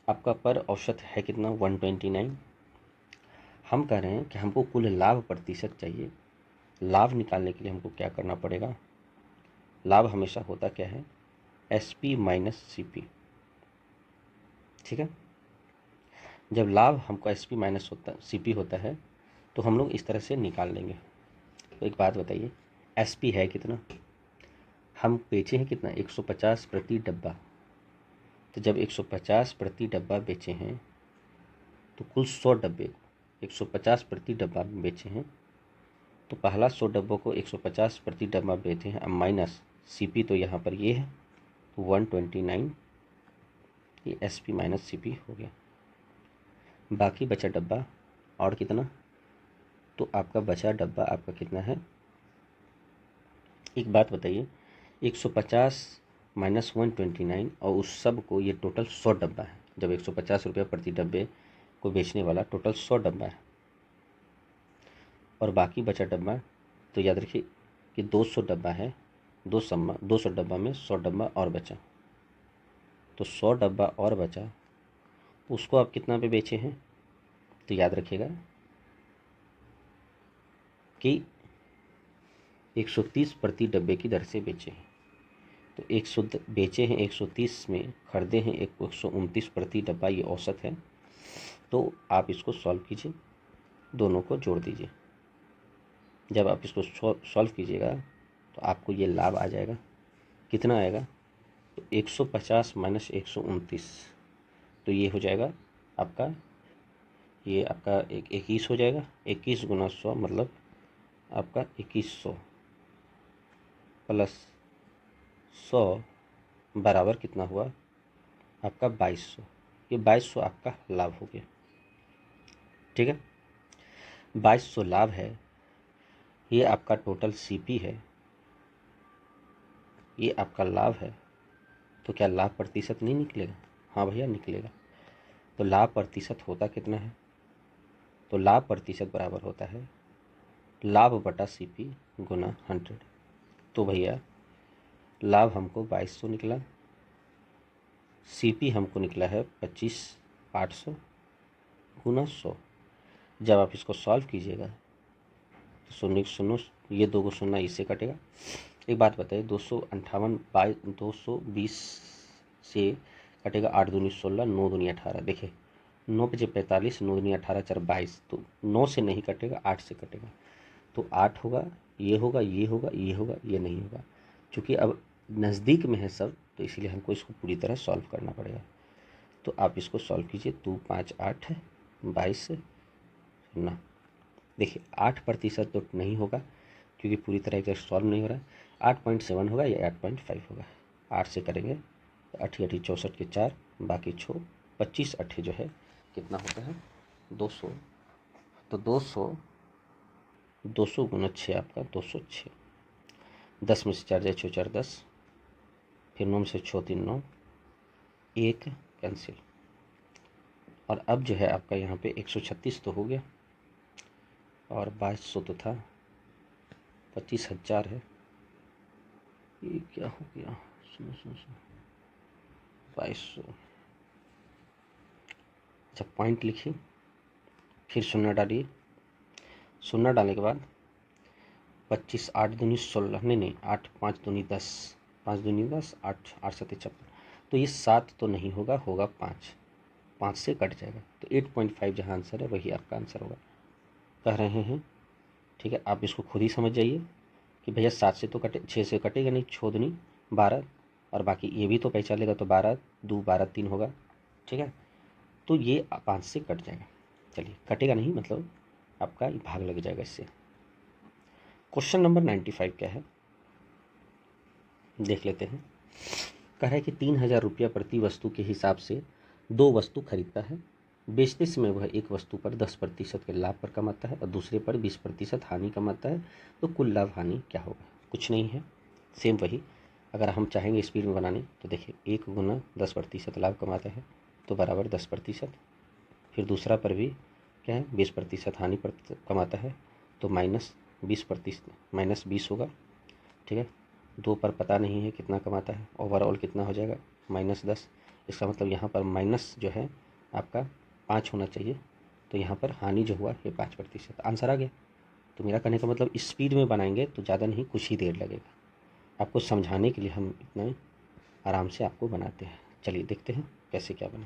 Speaker 1: आपका पर औसत है कितना, 129। हम कह रहे हैं कि हमको कुल लाभ प्रतिशत चाहिए। लाभ निकालने के लिए हमको क्या करना पड़ेगा, लाभ हमेशा होता क्या है, SP माइनस CP। ठीक है, जब लाभ हमको SP माइनस CP होता है तो हम लोग इस तरह से निकाल लेंगे। तो एक बात बताइए, SP है कितना, हम बेचे हैं कितना, 150 प्रति डब्बा। तो जब 150 प्रति डब्बा बेचे हैं तो कुल 100 डब्बे को 150 प्रति डब्बा में बेचे हैं, तो पहला 100 डब्बों को 150 प्रति डब्बा बेचे हैं। अब माइनस CP तो यहाँ पर ये है, तो 129 ये SP माइनस CP हो गया। बाकी बचा डब्बा और कितना, तो आपका बचा डब्बा आपका कितना है, एक बात बताइए, 150 माइनस 129 और उस सब को, ये टोटल 100 डब्बा है। जब 150 रुपये प्रति डब्बे को बेचने वाला टोटल 100 डब्बा है और बाकी बचा डब्बा, तो याद रखिए कि 200 डब्बा है, 200 डब्बा में 100 डब्बा और बचा, तो 100 डब्बा और बचा, उसको आप कितना पे बेचे हैं, तो याद रखिएगा कि 130 प्रति डब्बे की दर से बेचे हैं। तो 100 बेचे हैं 130 में, खरीदे हैं 129 प्रति डब्बा, ये औसत है। तो आप इसको सॉल्व कीजिए, दोनों को जोड़ दीजिए। जब आप इसको सॉल्व कीजिएगा तो आपको ये लाभ आ जाएगा, कितना आएगा, तो 150 माइनस 129, तो ये हो जाएगा आपका, ये आपका 21 हो जाएगा। 21 गुना 100 मतलब आपका 2100 प्लस 100 बराबर कितना हुआ आपका 2200। ये 2200 आपका लाभ हो गया। ठीक है, 2200 लाभ है, ये आपका टोटल CP है, ये आपका लाभ है। तो क्या लाभ प्रतिशत नहीं निकलेगा, हाँ भैया निकलेगा। तो लाभ प्रतिशत होता कितना है, तो लाभ प्रतिशत बराबर होता है लाभ बटा CP गुना 100। तो भैया लाभ हमको 2200 निकला, CP हमको निकला है 25800 गुना 100। जब आप इसको सॉल्व कीजिएगा तो शून्य शून्य, ये 2 शून्य इससे कटेगा। एक बात बताइए, 220 से कटेगा 8 दूनी 16, 9 दूनी 18। देखिए 9 बजे 45, 9 दूनी 18 4 22, तो 9 से नहीं कटेगा, 8 से कटेगा। तो 8 होगा, ये होगा, ये होगा, ये होगा, ये नहीं होगा। चूँकि अब नज़दीक में है सब, तो इसीलिए हमको इसको पूरी तरह सॉल्व करना पड़ेगा। तो आप इसको सॉल्व कीजिए, 2 5 8 है, 22 से ना, देखिए 8% तो नहीं होगा क्योंकि पूरी तरह से सॉल्व नहीं हो रहा है। 8.7 होगा या 8.5 होगा। 8 से करेंगे तो 8 8 64 के 4, बाकी 6, 25 8 जो है कितना होता है 200। तो 200 गुना 6 आपका 206। 10 में से 4 जाए 6 4 10, फिर 9 में से 6 3 9, 1 कैंसिल। और अब जो है आपका यहाँ पे 136 तो हो गया और 2200 तो था, 25,000 है। ये क्या हो गया, सुनो 2200। अच्छा पॉइंट लिखिए, फिर शून्य डालिए। शून्य डालने के बाद 25 8 दूनी 16, नहीं 8 5 दूनी 10, 5 दूनी 10, 8 8 7 56। तो ये 7 तो नहीं होगा, होगा 5 से कट जाएगा। तो 8.5 जहाँ आंसर है वही आपका आंसर होगा, कह रहे हैं। ठीक है, आप इसको खुद ही समझ जाइए कि भैया 7 से तो कटे, 6 से कटेगा नहीं, 6 दूनी 12, और बाकी ये भी तो पहचान लेगा, तो 12 2 12 3 होगा। ठीक है, तो ये 5 से कट जाएगा। चलिए कटेगा नहीं मतलब आपका भाग लग जाएगा इससे। क्वेश्चन नंबर 95 क्या है देख लेते हैं। कह रहा है कि 3000 रुपया प्रति वस्तु के हिसाब से 2 वस्तु खरीदता है बेचते समय वह एक वस्तु पर 10% के लाभ पर कमाता है और दूसरे पर 20% हानि कमाता है, तो कुल लाभ हानि क्या होगा? कुछ नहीं है, सेम वही। अगर हम चाहेंगे स्पीड में बनाने तो देखिए 1 गुना 10% लाभ कमाता है तो बराबर 10%, फिर दूसरा पर भी क्या है 20% हानि पर कमाता है तो -20%, -20 होगा, ठीक है। 2 पर पता नहीं है कितना कमाता है, ओवरऑल कितना हो जाएगा -10। इसका मतलब यहाँ पर माइनस जो है आपका 5 होना चाहिए, तो यहाँ पर हानि जो हुआ ये 5%, आंसर आ गया। तो मेरा कहने का मतलब स्पीड में बनाएंगे तो ज़्यादा नहीं, कुछ ही देर लगेगा। आपको समझाने के लिए हम इतना आराम से आपको बनाते हैं। चलिए देखते हैं कैसे क्या बने।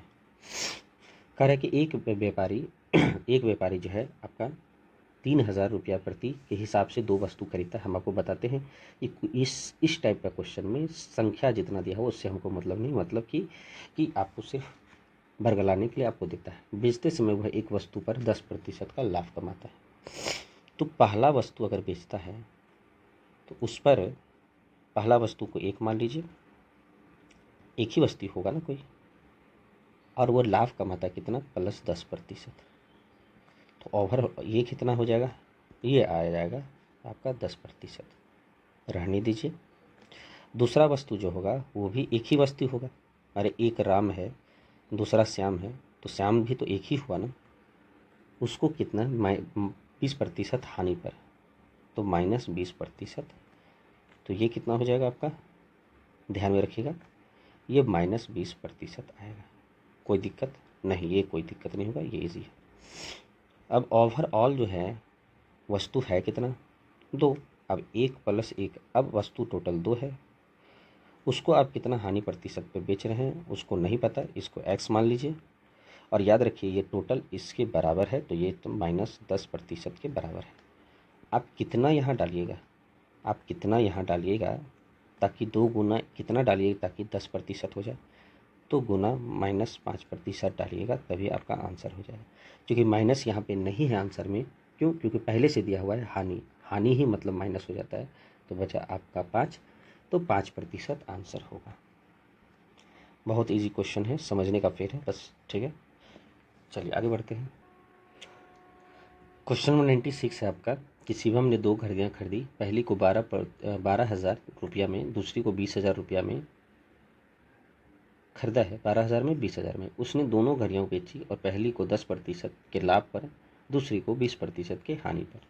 Speaker 1: कह रहा है कि एक व्यापारी जो है आपका 3000 रुपया प्रति के हिसाब से 2 वस्तु खरीदता है। हम आपको बताते हैं कि इस टाइप का क्वेश्चन में संख्या जितना दिया हो उससे हमको मतलब नहीं, मतलब कि आपको सिर्फ बरगलाने के लिए आपको देता है। बेचते समय वह एक वस्तु पर 10% का लाभ कमाता है। तो पहला वस्तु अगर बेचता है तो उस पर पहला वस्तु को 1 मान लीजिए, एक ही वस्तु होगा ना कोई, और वो लाभ कमाता है कितना +10%। तो ओवर ये कितना हो जाएगा, ये आ जाएगा आपका 10%, रहने दीजिए। दूसरा वस्तु जो होगा वो भी एक ही वस्तु होगा। अरे एक राम है दूसरा श्याम है तो श्याम भी तो एक ही हुआ ना, उसको कितना 20% हानि पर, तो -20%। तो ये कितना हो जाएगा आपका, ध्यान में रखिएगा ये -20% आएगा। कोई दिक्कत नहीं, ये कोई दिक्कत नहीं होगा, ये इजी है। अब ओवरऑल जो है वस्तु है कितना 2, अब 1 + 1, अब वस्तु टोटल 2 है, उसको आप कितना हानि प्रतिशत पे बेच रहे हैं उसको नहीं पता, इसको x मान लीजिए। और याद रखिए ये टोटल इसके बराबर है तो ये तो -10% के बराबर है। आप कितना यहाँ डालिएगा, आप कितना यहाँ डालिएगा ताकि 2 गुना कितना डालिएगा ताकि 10% हो जाए, तो गुना -5% डालिएगा तभी आपका आंसर हो जाएगा। क्योंकि माइनस यहाँ पे नहीं है आंसर में, क्यों? क्योंकि पहले से दिया हुआ है हानि, हानि ही मतलब माइनस हो जाता है, तो बचा आपका 5, तो 5% आंसर होगा। बहुत इजी क्वेश्चन है, समझने का फेर है बस, ठीक है। चलिए आगे बढ़ते हैं। क्वेश्चन नंबर 96 है आपका कि शिवम ने 2 घड़ियाँ खरीदी, पहली को 12,000 रुपया में, दूसरी को 20,000 रुपया में खरीदा है, 12,000 में 20,000 में। उसने दोनों घड़ियाँ बेची और पहली को 10% के लाभ पर, दूसरी को 20% के हानि पर।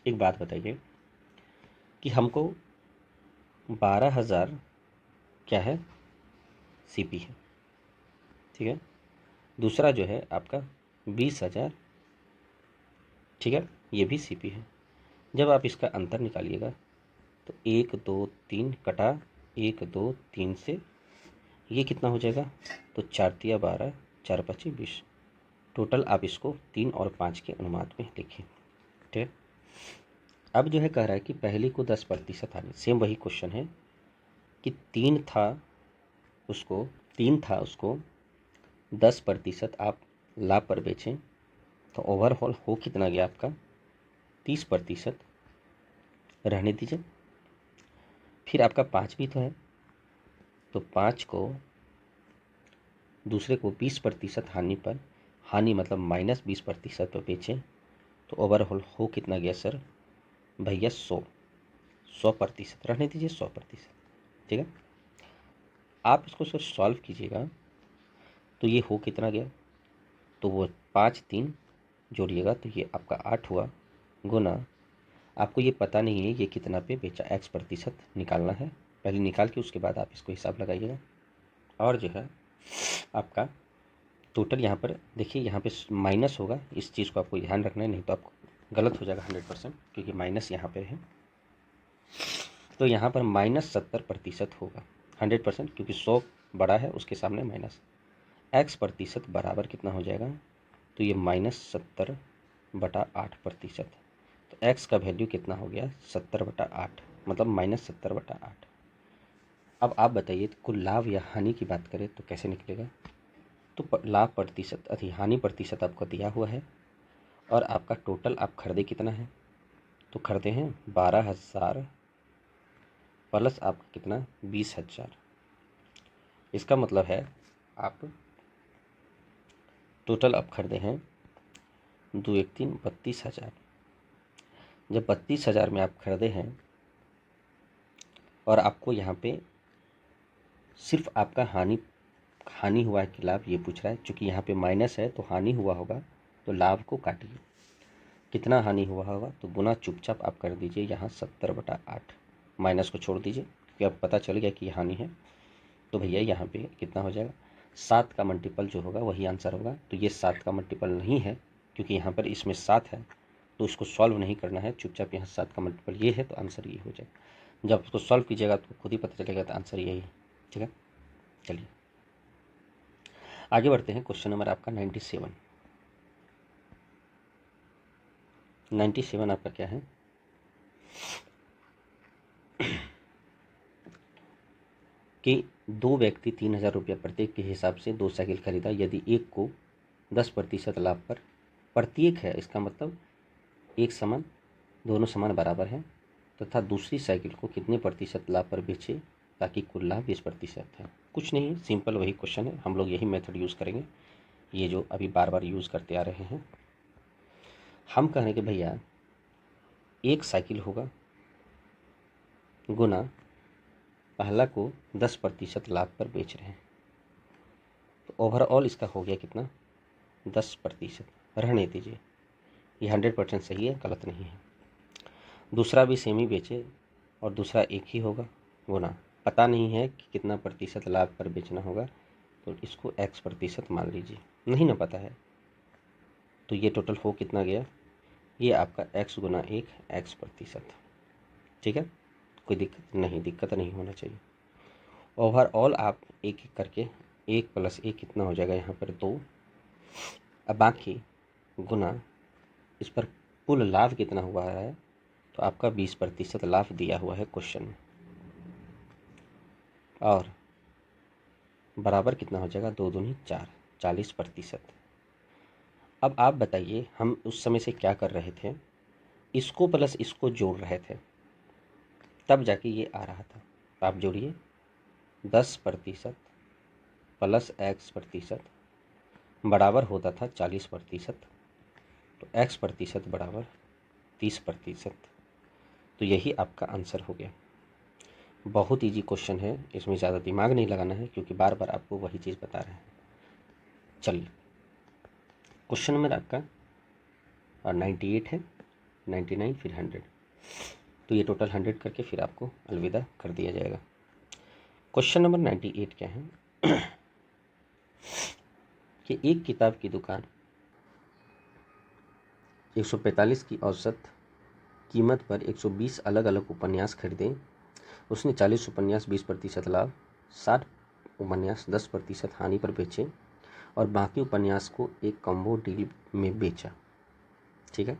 Speaker 1: एक बात बताइए कि हमको 12,000 क्या है सीपी है, ठीक है। दूसरा जो है आपका 20,000, ठीक है, ये भी सीपी है। जब आप इसका अंतर निकालिएगा तो 1 2 3 कटा 1 2 3 से ये कितना हो जाएगा, तो 4 × 12 4 × 25 20। टोटल आप इसको 3 और 5 के अनुपात में लिखिए, ठीक है। अब जो है कह रहा है कि पहली को 10% हानि, सेम वही क्वेश्चन है कि 3 था उसको 10% आप लाभ पर बेचें, तो ओवरऑल हो कितना गया आपका 30%, रहने दीजिए। फिर आपका 5 भी तो है, तो 5 को दूसरे को 20% हानि पर, हानि मतलब -20% पर बेचें, तो ओवरऑल हो कितना गया सर भैया 100%, रहने दीजिए 100%, ठीक है। आप इसको सर सॉल्व कीजिएगा तो ये हो कितना गया, तो वो 5 3 जोड़िएगा तो ये आपका 8 हुआ, गुना आपको ये पता नहीं है ये कितना पे बेचा, x% निकालना है, पहले निकाल के उसके बाद आप इसको हिसाब लगाइएगा। और जो है आपका टोटल यहाँ पर देखिए, यहाँ पे माइनस होगा, इस चीज़ को आपको ध्यान रखना है, नहीं तो आपको गलत हो जाएगा 100%, क्योंकि माइनस यहाँ पे है। तो यहाँ पर -70% होगा 100%, क्योंकि 100 बड़ा है उसके सामने माइनस। x% बराबर कितना हो जाएगा, तो ये -70/8%। तो x का वैल्यू कितना हो गया 70/8, मतलब -70/8। अब आप बताइए तो कुल लाभ या हानि की बात करें तो कैसे निकलेगा, तो लाभ प्रतिशत हानि प्रतिशत आपको दिया हुआ है और आपका टोटल आप खरीदे कितना है, तो खरीदे हैं 12,000 प्लस आपका कितना 20,000। इसका मतलब है आप टोटल आप खरीदे हैं 2 1 3 32,000। जब 32,000 में आप खरीदे हैं और आपको यहाँ पे सिर्फ आपका हानि हुआ है कि लाभ, ये पूछ रहा है। चूँकि यहाँ पे माइनस है तो हानि हुआ होगा, तो लाभ को काटिए। कितना हानि हुआ होगा तो गुना चुपचाप आप कर दीजिए यहाँ 70/8। माइनस को छोड़ दीजिए क्योंकि अब पता चल गया कि ये हानि है। तो भैया यहाँ पे कितना हो जाएगा, 7 का मल्टीपल जो होगा वही आंसर होगा। तो ये 7 का मल्टीपल नहीं है क्योंकि यहाँ पर इसमें 7 है, तो उसको सॉल्व नहीं करना है। चुपचाप यहाँ 7 का मल्टीपल ये है, तो आंसर ये हो जाएगा। जब उसको सॉल्व कीजिएगा तो खुद ही पता चलेगा, तो आंसर यही है। ठीक है, चलिए आगे बढ़ते हैं। क्वेश्चन नंबर आपका 97। 97 आपका क्या है कि 2 व्यक्ति 3,000 रुपया प्रत्येक के हिसाब से 2 साइकिल खरीदा। यदि एक को 10% लाभ पर, प्रत्येक है इसका मतलब एक समान, दोनों समान बराबर है, तथा दूसरी साइकिल को कितने प्रतिशत लाभ पर बेचे ताकि कुल लाभ 20% है। कुछ नहीं है, सिंपल वही क्वेश्चन है। हम लोग यही मेथड यूज़ करेंगे, ये जो अभी बार बार यूज़ करते आ रहे हैं। हम कह रहे हैं कि भैया एक साइकिल होगा गुना पहला को 10% लाभ पर बेच रहे हैं, तो ओवरऑल इसका हो गया कितना, 10%। रहने दीजिए, ये 100% सही है, गलत नहीं है। दूसरा भी सेम ही बेचे और दूसरा एक ही होगा गुना, पता नहीं है कि कितना प्रतिशत लाभ पर बेचना होगा, तो इसको x% मान लीजिए। नहीं ना पता है, तो ये टोटल हो कितना गया, ये आपका x गुना 1 x%। ठीक है, कोई दिक्कत नहीं होना चाहिए। ओवरऑल आप एक एक करके 1 + 1 कितना हो जाएगा यहाँ पर 2। अब बाकी गुना इस पर कुल लाभ कितना हुआ है, तो आपका 20% लाभ दिया हुआ है क्वेश्चन में, और बराबर कितना हो जाएगा, 2 दूनी 4, 40%। अब आप बताइए, हम उस समय से क्या कर रहे थे, इसको प्लस इसको जोड़ रहे थे, तब जाके ये आ रहा था। आप जोड़िए, 10% प्लस x% बराबर होता था 40%, तो x% बराबर 30%। तो यही आपका आंसर हो गया। बहुत इजी क्वेश्चन है, इसमें ज़्यादा दिमाग नहीं लगाना है क्योंकि बार बार आपको वही चीज़ बता रहे हैं। चलिए क्वेश्चन नंबर आपका 98 है, 99 फिर 100, तो ये टोटल 100 करके फिर आपको अलविदा कर दिया जाएगा। क्वेश्चन नंबर 98 क्या है कि एक किताब की दुकान 145 की औसत कीमत पर 120 अलग अलग उपन्यास खरीदे। उसने 40 उपन्यास 20% लाभ, 60 उपन्यास 10% हानि पर बेचे और बाकी उपन्यास को एक कॉम्बो डील में बेचा। ठीक है,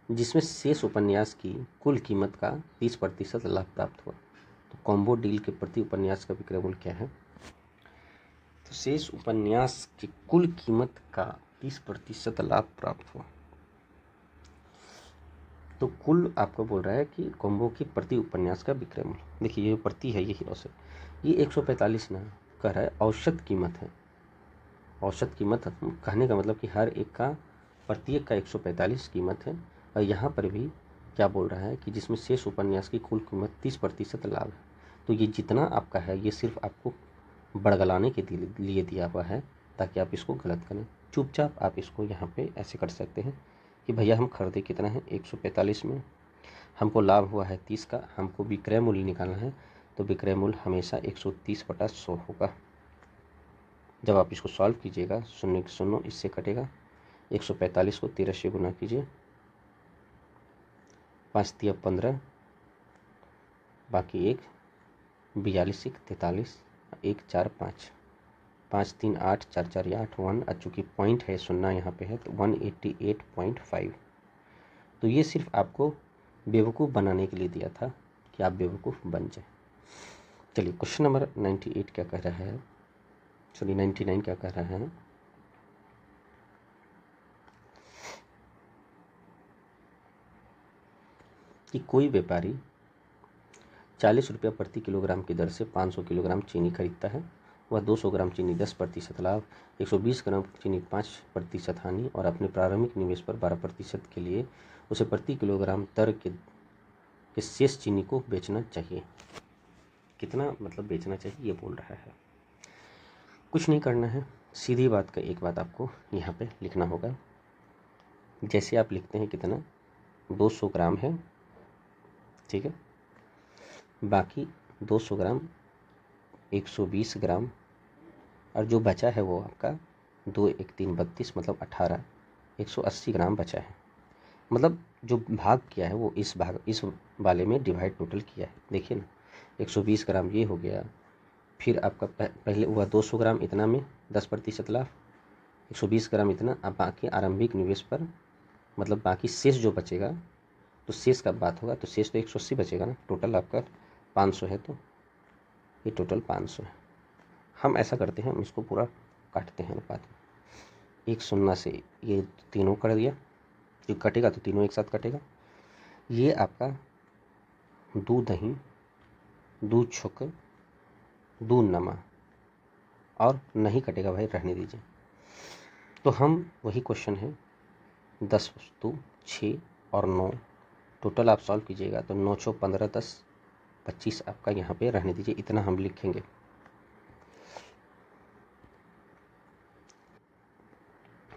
Speaker 1: जिसमें शेष उपन्यास की कुल कीमत का 30% लाभ प्राप्त हुआ। तो कॉम्बो डील के प्रति उपन्यास का विक्रय मूल्य क्या है, तो शेष उपन्यास की कुल कीमत का 30% लाभ प्राप्त हुआ। तो कुल आपको बोल रहा है कि कॉम्बो की प्रति उपन्यास का विक्रय मूल्य। देखिए ये प्रति है, यही औसत, ये 145 ना कह रहा है, औसत कीमत है। औसत कीमत कहने का मतलब कि हर एक का, प्रत्येक का 145 कीमत है। और यहाँ पर भी क्या बोल रहा है कि जिसमें शेष उपन्यास की कुल कीमत 30% लाभ है। तो ये जितना आपका है ये सिर्फ आपको बड़गलाने के लिए दिया हुआ है ताकि आप इसको गलत करें। चुपचाप आप इसको यहाँ पे ऐसे कर सकते हैं कि भैया हम खरीदे कितना है 145 में, हमको लाभ हुआ है 30 का, हमको विक्रय मूल्य निकालना है, तो विक्रय मूल्य हमेशा 130/100 होगा। जब आप इसको सॉल्व कीजिएगा, 0 0 इससे कटेगा, 145 को 13 से गुना कीजिए, 5 × 15, बाकी 1, 42 × 43, 1 4 5, 5 3 8, 4 4 8, 1, और चूँकि पॉइंट है 0 यहाँ पे है तो 188.5। तो ये सिर्फ आपको बेवकूफ़ बनाने के लिए दिया था कि आप बेवकूफ़ बन जाए। चलिए क्वेश्चन नंबर 98 क्या कह रहा है, सॉरी 99 क्या कह रहा है कि कोई व्यापारी 40 रुपया प्रति किलोग्राम की दर से 500 किलोग्राम चीनी खरीदता है वह 200 ग्राम चीनी 10% लाभ, 120 ग्राम चीनी 5% हानि और अपने प्रारंभिक निवेश पर 12% के लिए उसे प्रति किलोग्राम दर के शेष चीनी को बेचना चाहिए। कितना मतलब बेचना चाहिए ये बोल रहा है। कुछ नहीं करना है, सीधी बात का एक बात आपको यहाँ पे लिखना होगा। जैसे आप लिखते हैं कितना 200 ग्राम है, ठीक है, बाकी 200 ग्राम 120 ग्राम और जो बचा है वो आपका 2 1 3 32 मतलब 18 180 ग्राम बचा है। मतलब जो भाग किया है वो इस वाले में डिवाइड टोटल किया है। देखिए ना 120 ग्राम ये हो गया, फिर आपका पहले हुआ 200 ग्राम इतना में 10% लाभ, 120 ग्राम इतना, अब बाकी आरंभिक निवेश पर मतलब बाकी शेष जो बचेगा तो शेष का बात होगा, तो शेष तो 180 बचेगा ना, टोटल आपका 500 है, तो ये टोटल 500 है। हम ऐसा करते हैं, हम इसको पूरा काटते हैं अनुपात में। 1 0 से ये तीनों कर दिया, जो कटेगा तो तीनों एक साथ कटेगा। ये आपका दूध दही, दूध छुक, दूध नमा और नहीं कटेगा भाई, रहने दीजिए। तो हम वही क्वेश्चन है 10 वस्तु 6 और 9 टोटल आप सॉल्व कीजिएगा तो 9 6 15 10 25 आपका यहाँ पे रहने दीजिए, इतना हम लिखेंगे।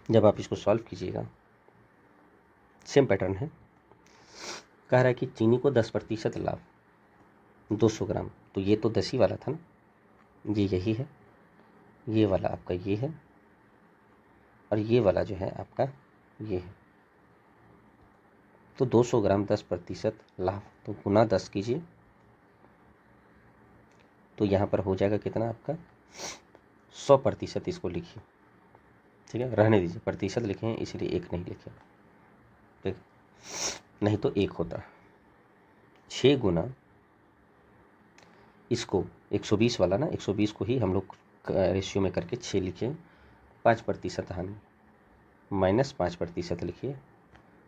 Speaker 1: जब आप इसको सॉल्व कीजिएगा सेम पैटर्न है, कह रहा है कि चीनी को 10% लाभ 200 ग्राम, तो ये तो 10 ही वाला था ना, ये यही है, ये वाला आपका ये है और ये वाला जो है आपका ये है। तो 200 ग्राम 10% लाभ, तो गुना 10 कीजिए तो यहाँ पर हो जाएगा कितना आपका 100%। इसको लिखिए, ठीक है, रहने दीजिए, प्रतिशत लिखे हैं इसलिए एक नहीं लिखे, ठीक, नहीं तो एक होता। 6 गुना इसको 120 वाला ना, 120 को ही हम लोग रेशियो में करके 6 लिखे, 5% हानि माइनस 5% लिखिए,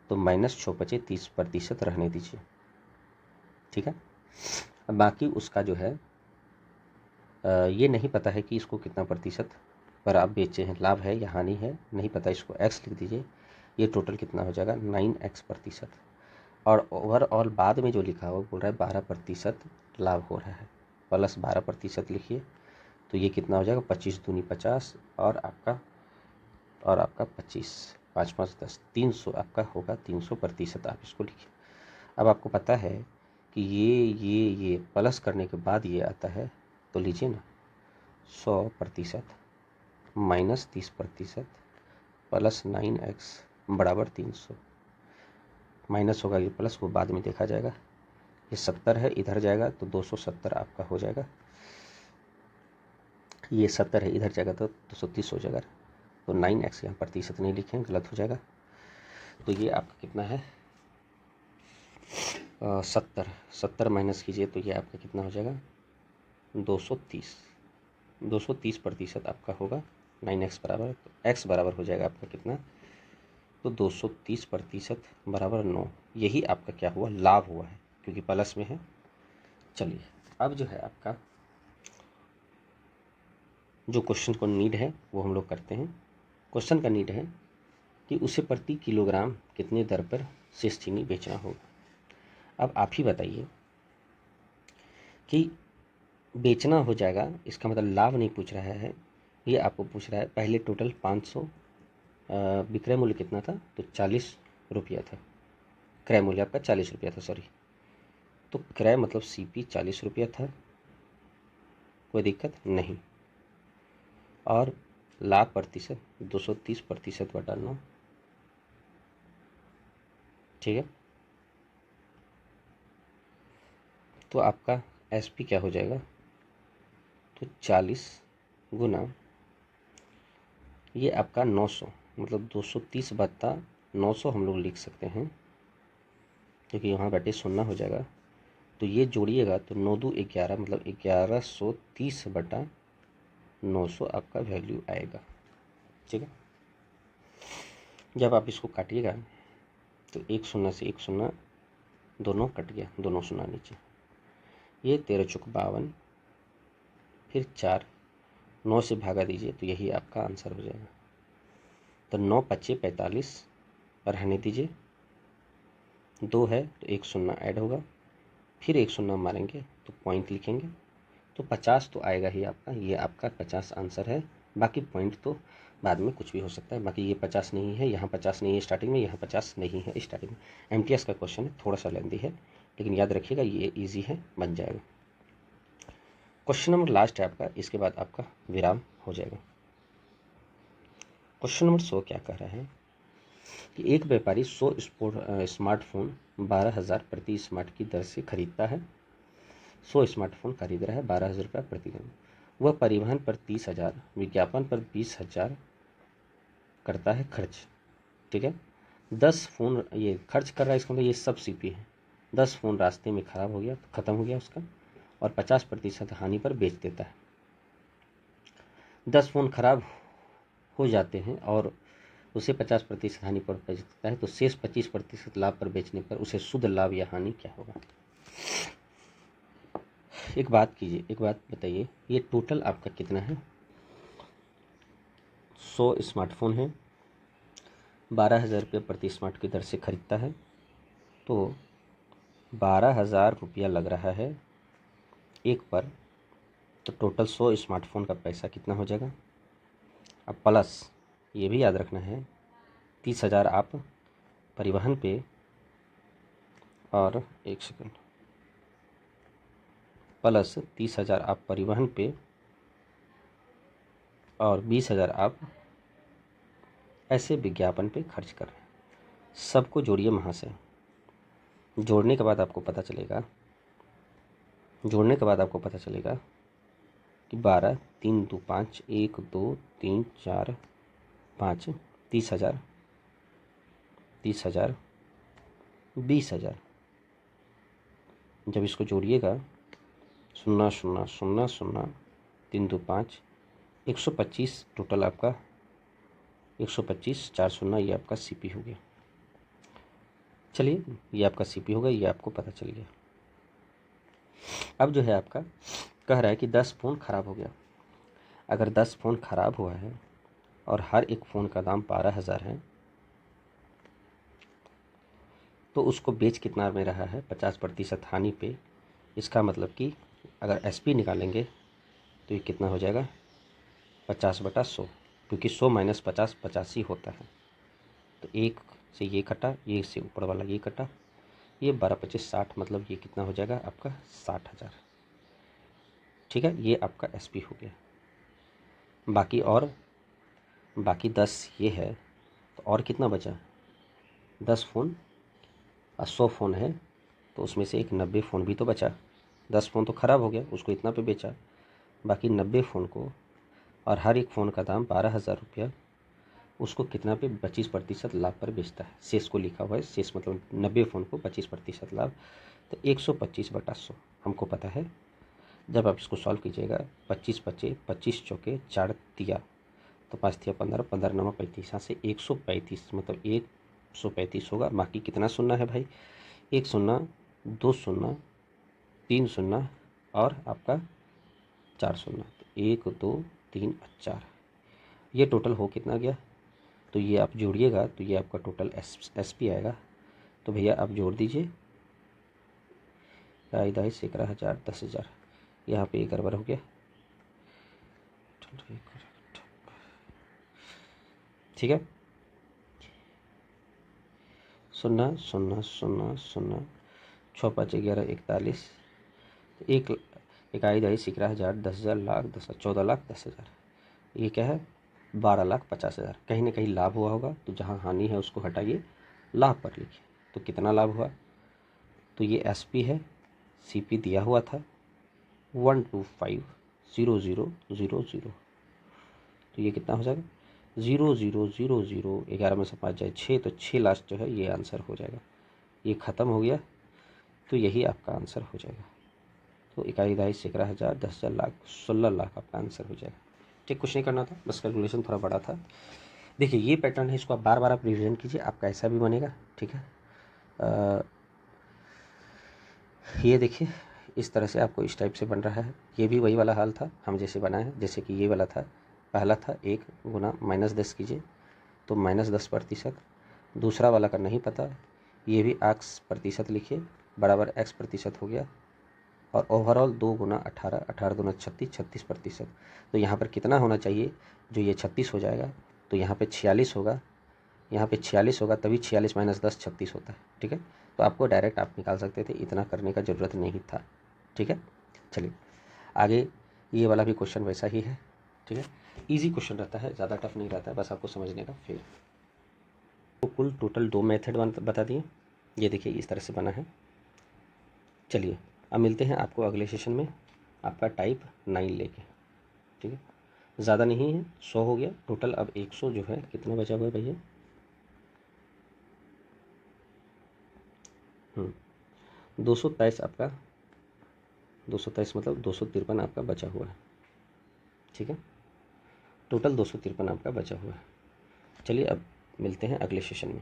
Speaker 1: तो माइनस 6 बचे 30% रहने दीजिए, ठीक है। अब बाकी उसका जो है ये नहीं पता है कि इसको कितना प्रतिशत पर आप बेचे हैं, लाभ है या हानि है नहीं पता, इसको x लिख दीजिए। ये टोटल कितना हो जाएगा 9x%। और ओवरऑल बाद में जो लिखा हुआ बोल रहा है 12% लाभ हो रहा है, प्लस 12% लिखिए, तो ये कितना हो जाएगा 25 दूनी 50 और आपका 25 5 5 10 300 आपका होगा 300%। आप इसको लिखिए। अब आपको पता है कि ये प्लस करने के बाद ये आता है, तो लीजिए ना 100% माइनस 30% प्लस 9x बराबर 300, माइनस होगा ये प्लस, वो बाद में देखा जाएगा। ये 70 है, इधर जाएगा तो 270 आपका हो जाएगा, ये 70 है इधर जाएगा तो 230 हो जाएगा, तो 9x यहाँ प्रतिशत नहीं लिखें, गलत हो जाएगा। तो ये आपका कितना है 70 माइनस कीजिए तो ये आपका कितना हो जाएगा 230% आपका होगा 9x बराबर, तो x बराबर हो जाएगा आपका कितना, तो 230% बराबर 9। यही आपका क्या हुआ लाभ हुआ है, क्योंकि प्लस में है। चलिए अब जो है आपका जो क्वेश्चन को नीड है वो हम लोग करते हैं। क्वेश्चन का नीड है कि उसे प्रति किलोग्राम कितने दर पर शेष चीनी बेचना होगा। अब आप ही बताइए कि बेचना हो जाएगा, इसका मतलब लाभ नहीं पूछ रहा है, ये आपको पूछ रहा है पहले टोटल 500 विक्रय मूल्य कितना था, तो 40 रुपया था, क्रय मूल्य आपका 40 रुपया था, सॉरी, तो क्रय मतलब CP 40 रुपया था, कोई दिक्कत नहीं, और लाभ प्रतिशत 230% बटा 9, ठीक है। तो आपका SP क्या हो जाएगा, तो 40 गुना ये आपका 900 मतलब 230/900 हम लोग लिख सकते हैं, क्योंकि यहाँ बैठे 0 हो जाएगा, तो ये जोड़िएगा तो 9 2 11 मतलब 1130/900 आपका वैल्यू आएगा, ठीक है। जब आप इसको काटिएगा तो 1 0 से 1 0 दोनों कट गया, दोनों 0 नीचे, ये 13 चौक 52, फिर 4 9 से भागा दीजिए तो यही आपका आंसर हो जाएगा। तो 9 पच्चे 45 और रहने दीजिए, 2 है तो एक शून्य ऐड होगा, फिर एक शून्य मारेंगे तो पॉइंट लिखेंगे तो 50 तो आएगा ही आपका। ये आपका 50 आंसर है। बाकी पॉइंट तो बाद में कुछ भी हो सकता है। बाकी ये 50 नहीं है, यहाँ 50 नहीं है स्टार्टिंग में, यहाँ 50 नहीं है स्टार्टिंग में। एमटीएस का क्वेश्चन है, थोड़ा सा लेंदी है, लेकिन याद रखिएगा ये इजी है, बन जाएगा। क्वेश्चन नंबर लास्ट है आपका, इसके बाद आपका विराम हो जाएगा। क्वेश्चन नंबर 100 क्या कह रहा है कि एक व्यापारी 100 स्मार्टफोन 12,000 प्रति स्मार्ट की दर से खरीदता है। 100 स्मार्टफोन खरीद रहा है 12,000 रुपये प्रतिदिन। वह परिवहन पर 30,000, विज्ञापन पर 20,000 करता है खर्च। ठीक है, 10 फ़ोन ये खर्च कर रहा है, इसका मतलब ये सब सीपी है। 10 फ़ोन रास्ते में ख़राब हो गया तो ख़त्म हो गया उसका, और 50% हानि पर बेच देता है। 10 फ़ोन खराब हो जाते हैं और उसे 50% हानि पर बेच देता है, तो शेष 25% लाभ पर बेचने पर उसे शुद्ध लाभ या हानि क्या होगा? एक बात कीजिए, एक बात बताइए, ये टोटल आपका कितना है? 100 स्मार्टफोन है, 12,000 रुपये प्रति स्मार्ट की दर से खरीदता है, तो 12,000 रुपया लग रहा है एक पर, तो टोटल 100 स्मार्टफोन का पैसा कितना हो जाएगा? अब प्लस ये भी याद रखना है 30,000 आप परिवहन पे, और एक सेकंड, प्लस 30,000 आप परिवहन पे और 20,000 आप ऐसे विज्ञापन पे खर्च कर रहे हैं। सबको जोड़िए वहाँ से, जोड़ने के बाद आपको पता चलेगा, जोड़ने के बाद आपको पता चलेगा कि 12, 3 2 5, 1 2 3 4 5, 30,000, 30,000, 20,000। जब इसको जोड़िएगा 0 0 0 0 3 2 5, 125 टोटल आपका, 125 4 0, ये आपका सीपी हो गया। चलिए, ये आपका सीपी होगा, ये आपको पता चल गया। अब जो है आपका कह रहा है कि 10 फ़ोन ख़राब हो गया। अगर 10 फ़ोन ख़राब हुआ है और हर एक फ़ोन का दाम 12,000 है, तो उसको बेच कितना में रहा है? 50% हानि पे। इसका मतलब कि अगर एसपी निकालेंगे तो ये कितना हो जाएगा? 50/100, क्योंकि 100 माइनस 50 85 होता है। तो एक से ये कटा, ये से ऊपर वाला ये कटा, ये 12×25 60, मतलब ये कितना हो जाएगा आपका? 60,000। ठीक है, ये आपका एसपी हो गया। बाकी 10 ये है, तो और कितना बचा? 10 फ़ोन और 100 फ़ोन है, तो उसमें से एक 90 फ़ोन भी तो बचा। 10 फ़ोन तो ख़राब हो गया, उसको इतना पे बेचा, बाकी 90 फ़ोन को, और हर एक फ़ोन का दाम 12,000 रुपया, उसको कितना पे? 25% लाभ पर बेचता है। शेष को लिखा हुआ है, शेष मतलब 90 फ़ोन को 25% लाभ, तो 125/100 हमको पता है। जब आप इसको सॉल्व कीजिएगा, 25 बचे, 25 चौके 4 तिया, तो 5 तिया 15, 15 9 35, यहाँ से 135, मतलब 135 होगा। बाकी कितना शून्य है भाई? 1 शून्य, 2 शून्य, 3 शून्य और आपका 4 शून्य, तो 1 2 3 4, ये टोटल हो कितना गया? तो ये आप जोड़िएगा तो ये आपका टोटल एसपी आएगा। तो भैया आप जोड़ दीजिए, 10 11,000 10,000, यहाँ पे 1 गड़बड़ हो गया। ठीक है, 0 0 0 0, 6 5 11 41, एक 11,000 10,000 लाख 10, 14 लाख 10,000, ये क्या है? 12,50,000। कहीं ना कहीं लाभ हुआ होगा, तो जहाँ हानि है उसको हटाइए, लाभ पर लिखिए। तो कितना लाभ हुआ? तो ये एसपी है, सीपी दिया हुआ था 125,00,00। तो ये कितना हो जाएगा? 0,0,0,0, 11 में से 5 जाए 6, तो 6 लास्ट जो है ये आंसर हो जाएगा। ये ख़त्म हो गया, तो यही आपका आंसर हो जाएगा। तो 21,11,000 10,000 लाख 16 लाख आपका आंसर हो जाएगा। ठीक, कुछ नहीं करना था, बस कैलकुलेशन थोड़ा बड़ा था। देखिए ये पैटर्न है, इसको आप बार बार आप रिविजन कीजिए, आपका ऐसा भी बनेगा। ठीक है, ये देखिए इस तरह से आपको इस टाइप से बन रहा है। ये भी वही वाला हाल था हम जैसे बनाए हैं, जैसे कि ये वाला था, पहला था 1 गुना -10 कीजिए तो -10%। दूसरा वाला का नहीं पता, ये भी x% लिखिए बराबर x% हो गया। और ओवरऑल 2 गुना 18, 18 दूना 36, 36%। तो यहाँ पर कितना होना चाहिए, जो ये 36 हो जाएगा तो यहाँ पे 46 होगा, यहाँ पे 46 होगा, तभी 46 - 10 36 होता है। ठीक है, तो आपको डायरेक्ट आप निकाल सकते थे, इतना करने का ज़रूरत नहीं था। ठीक है, चलिए आगे, ये वाला भी क्वेश्चन वैसा ही है। ठीक है, इजी क्वेश्चन रहता है, ज़्यादा टफ नहीं रहता है, बस आपको समझने का। फिर तो कुल टोटल 2 मेथड बता दिए। ये देखिए इस तरह से बना है। चलिए अब मिलते हैं आपको अगले सेशन में, आपका टाइप 9 लेके। ठीक है, ज़्यादा नहीं है, 100 हो गया टोटल। अब 100 जो है, कितना बचा हुआ है भैया? 223 आपका, 223 मतलब 253 आपका बचा हुआ है। ठीक है, टोटल 253 आपका बचा हुआ है। चलिए अब मिलते हैं अगले सेशन में।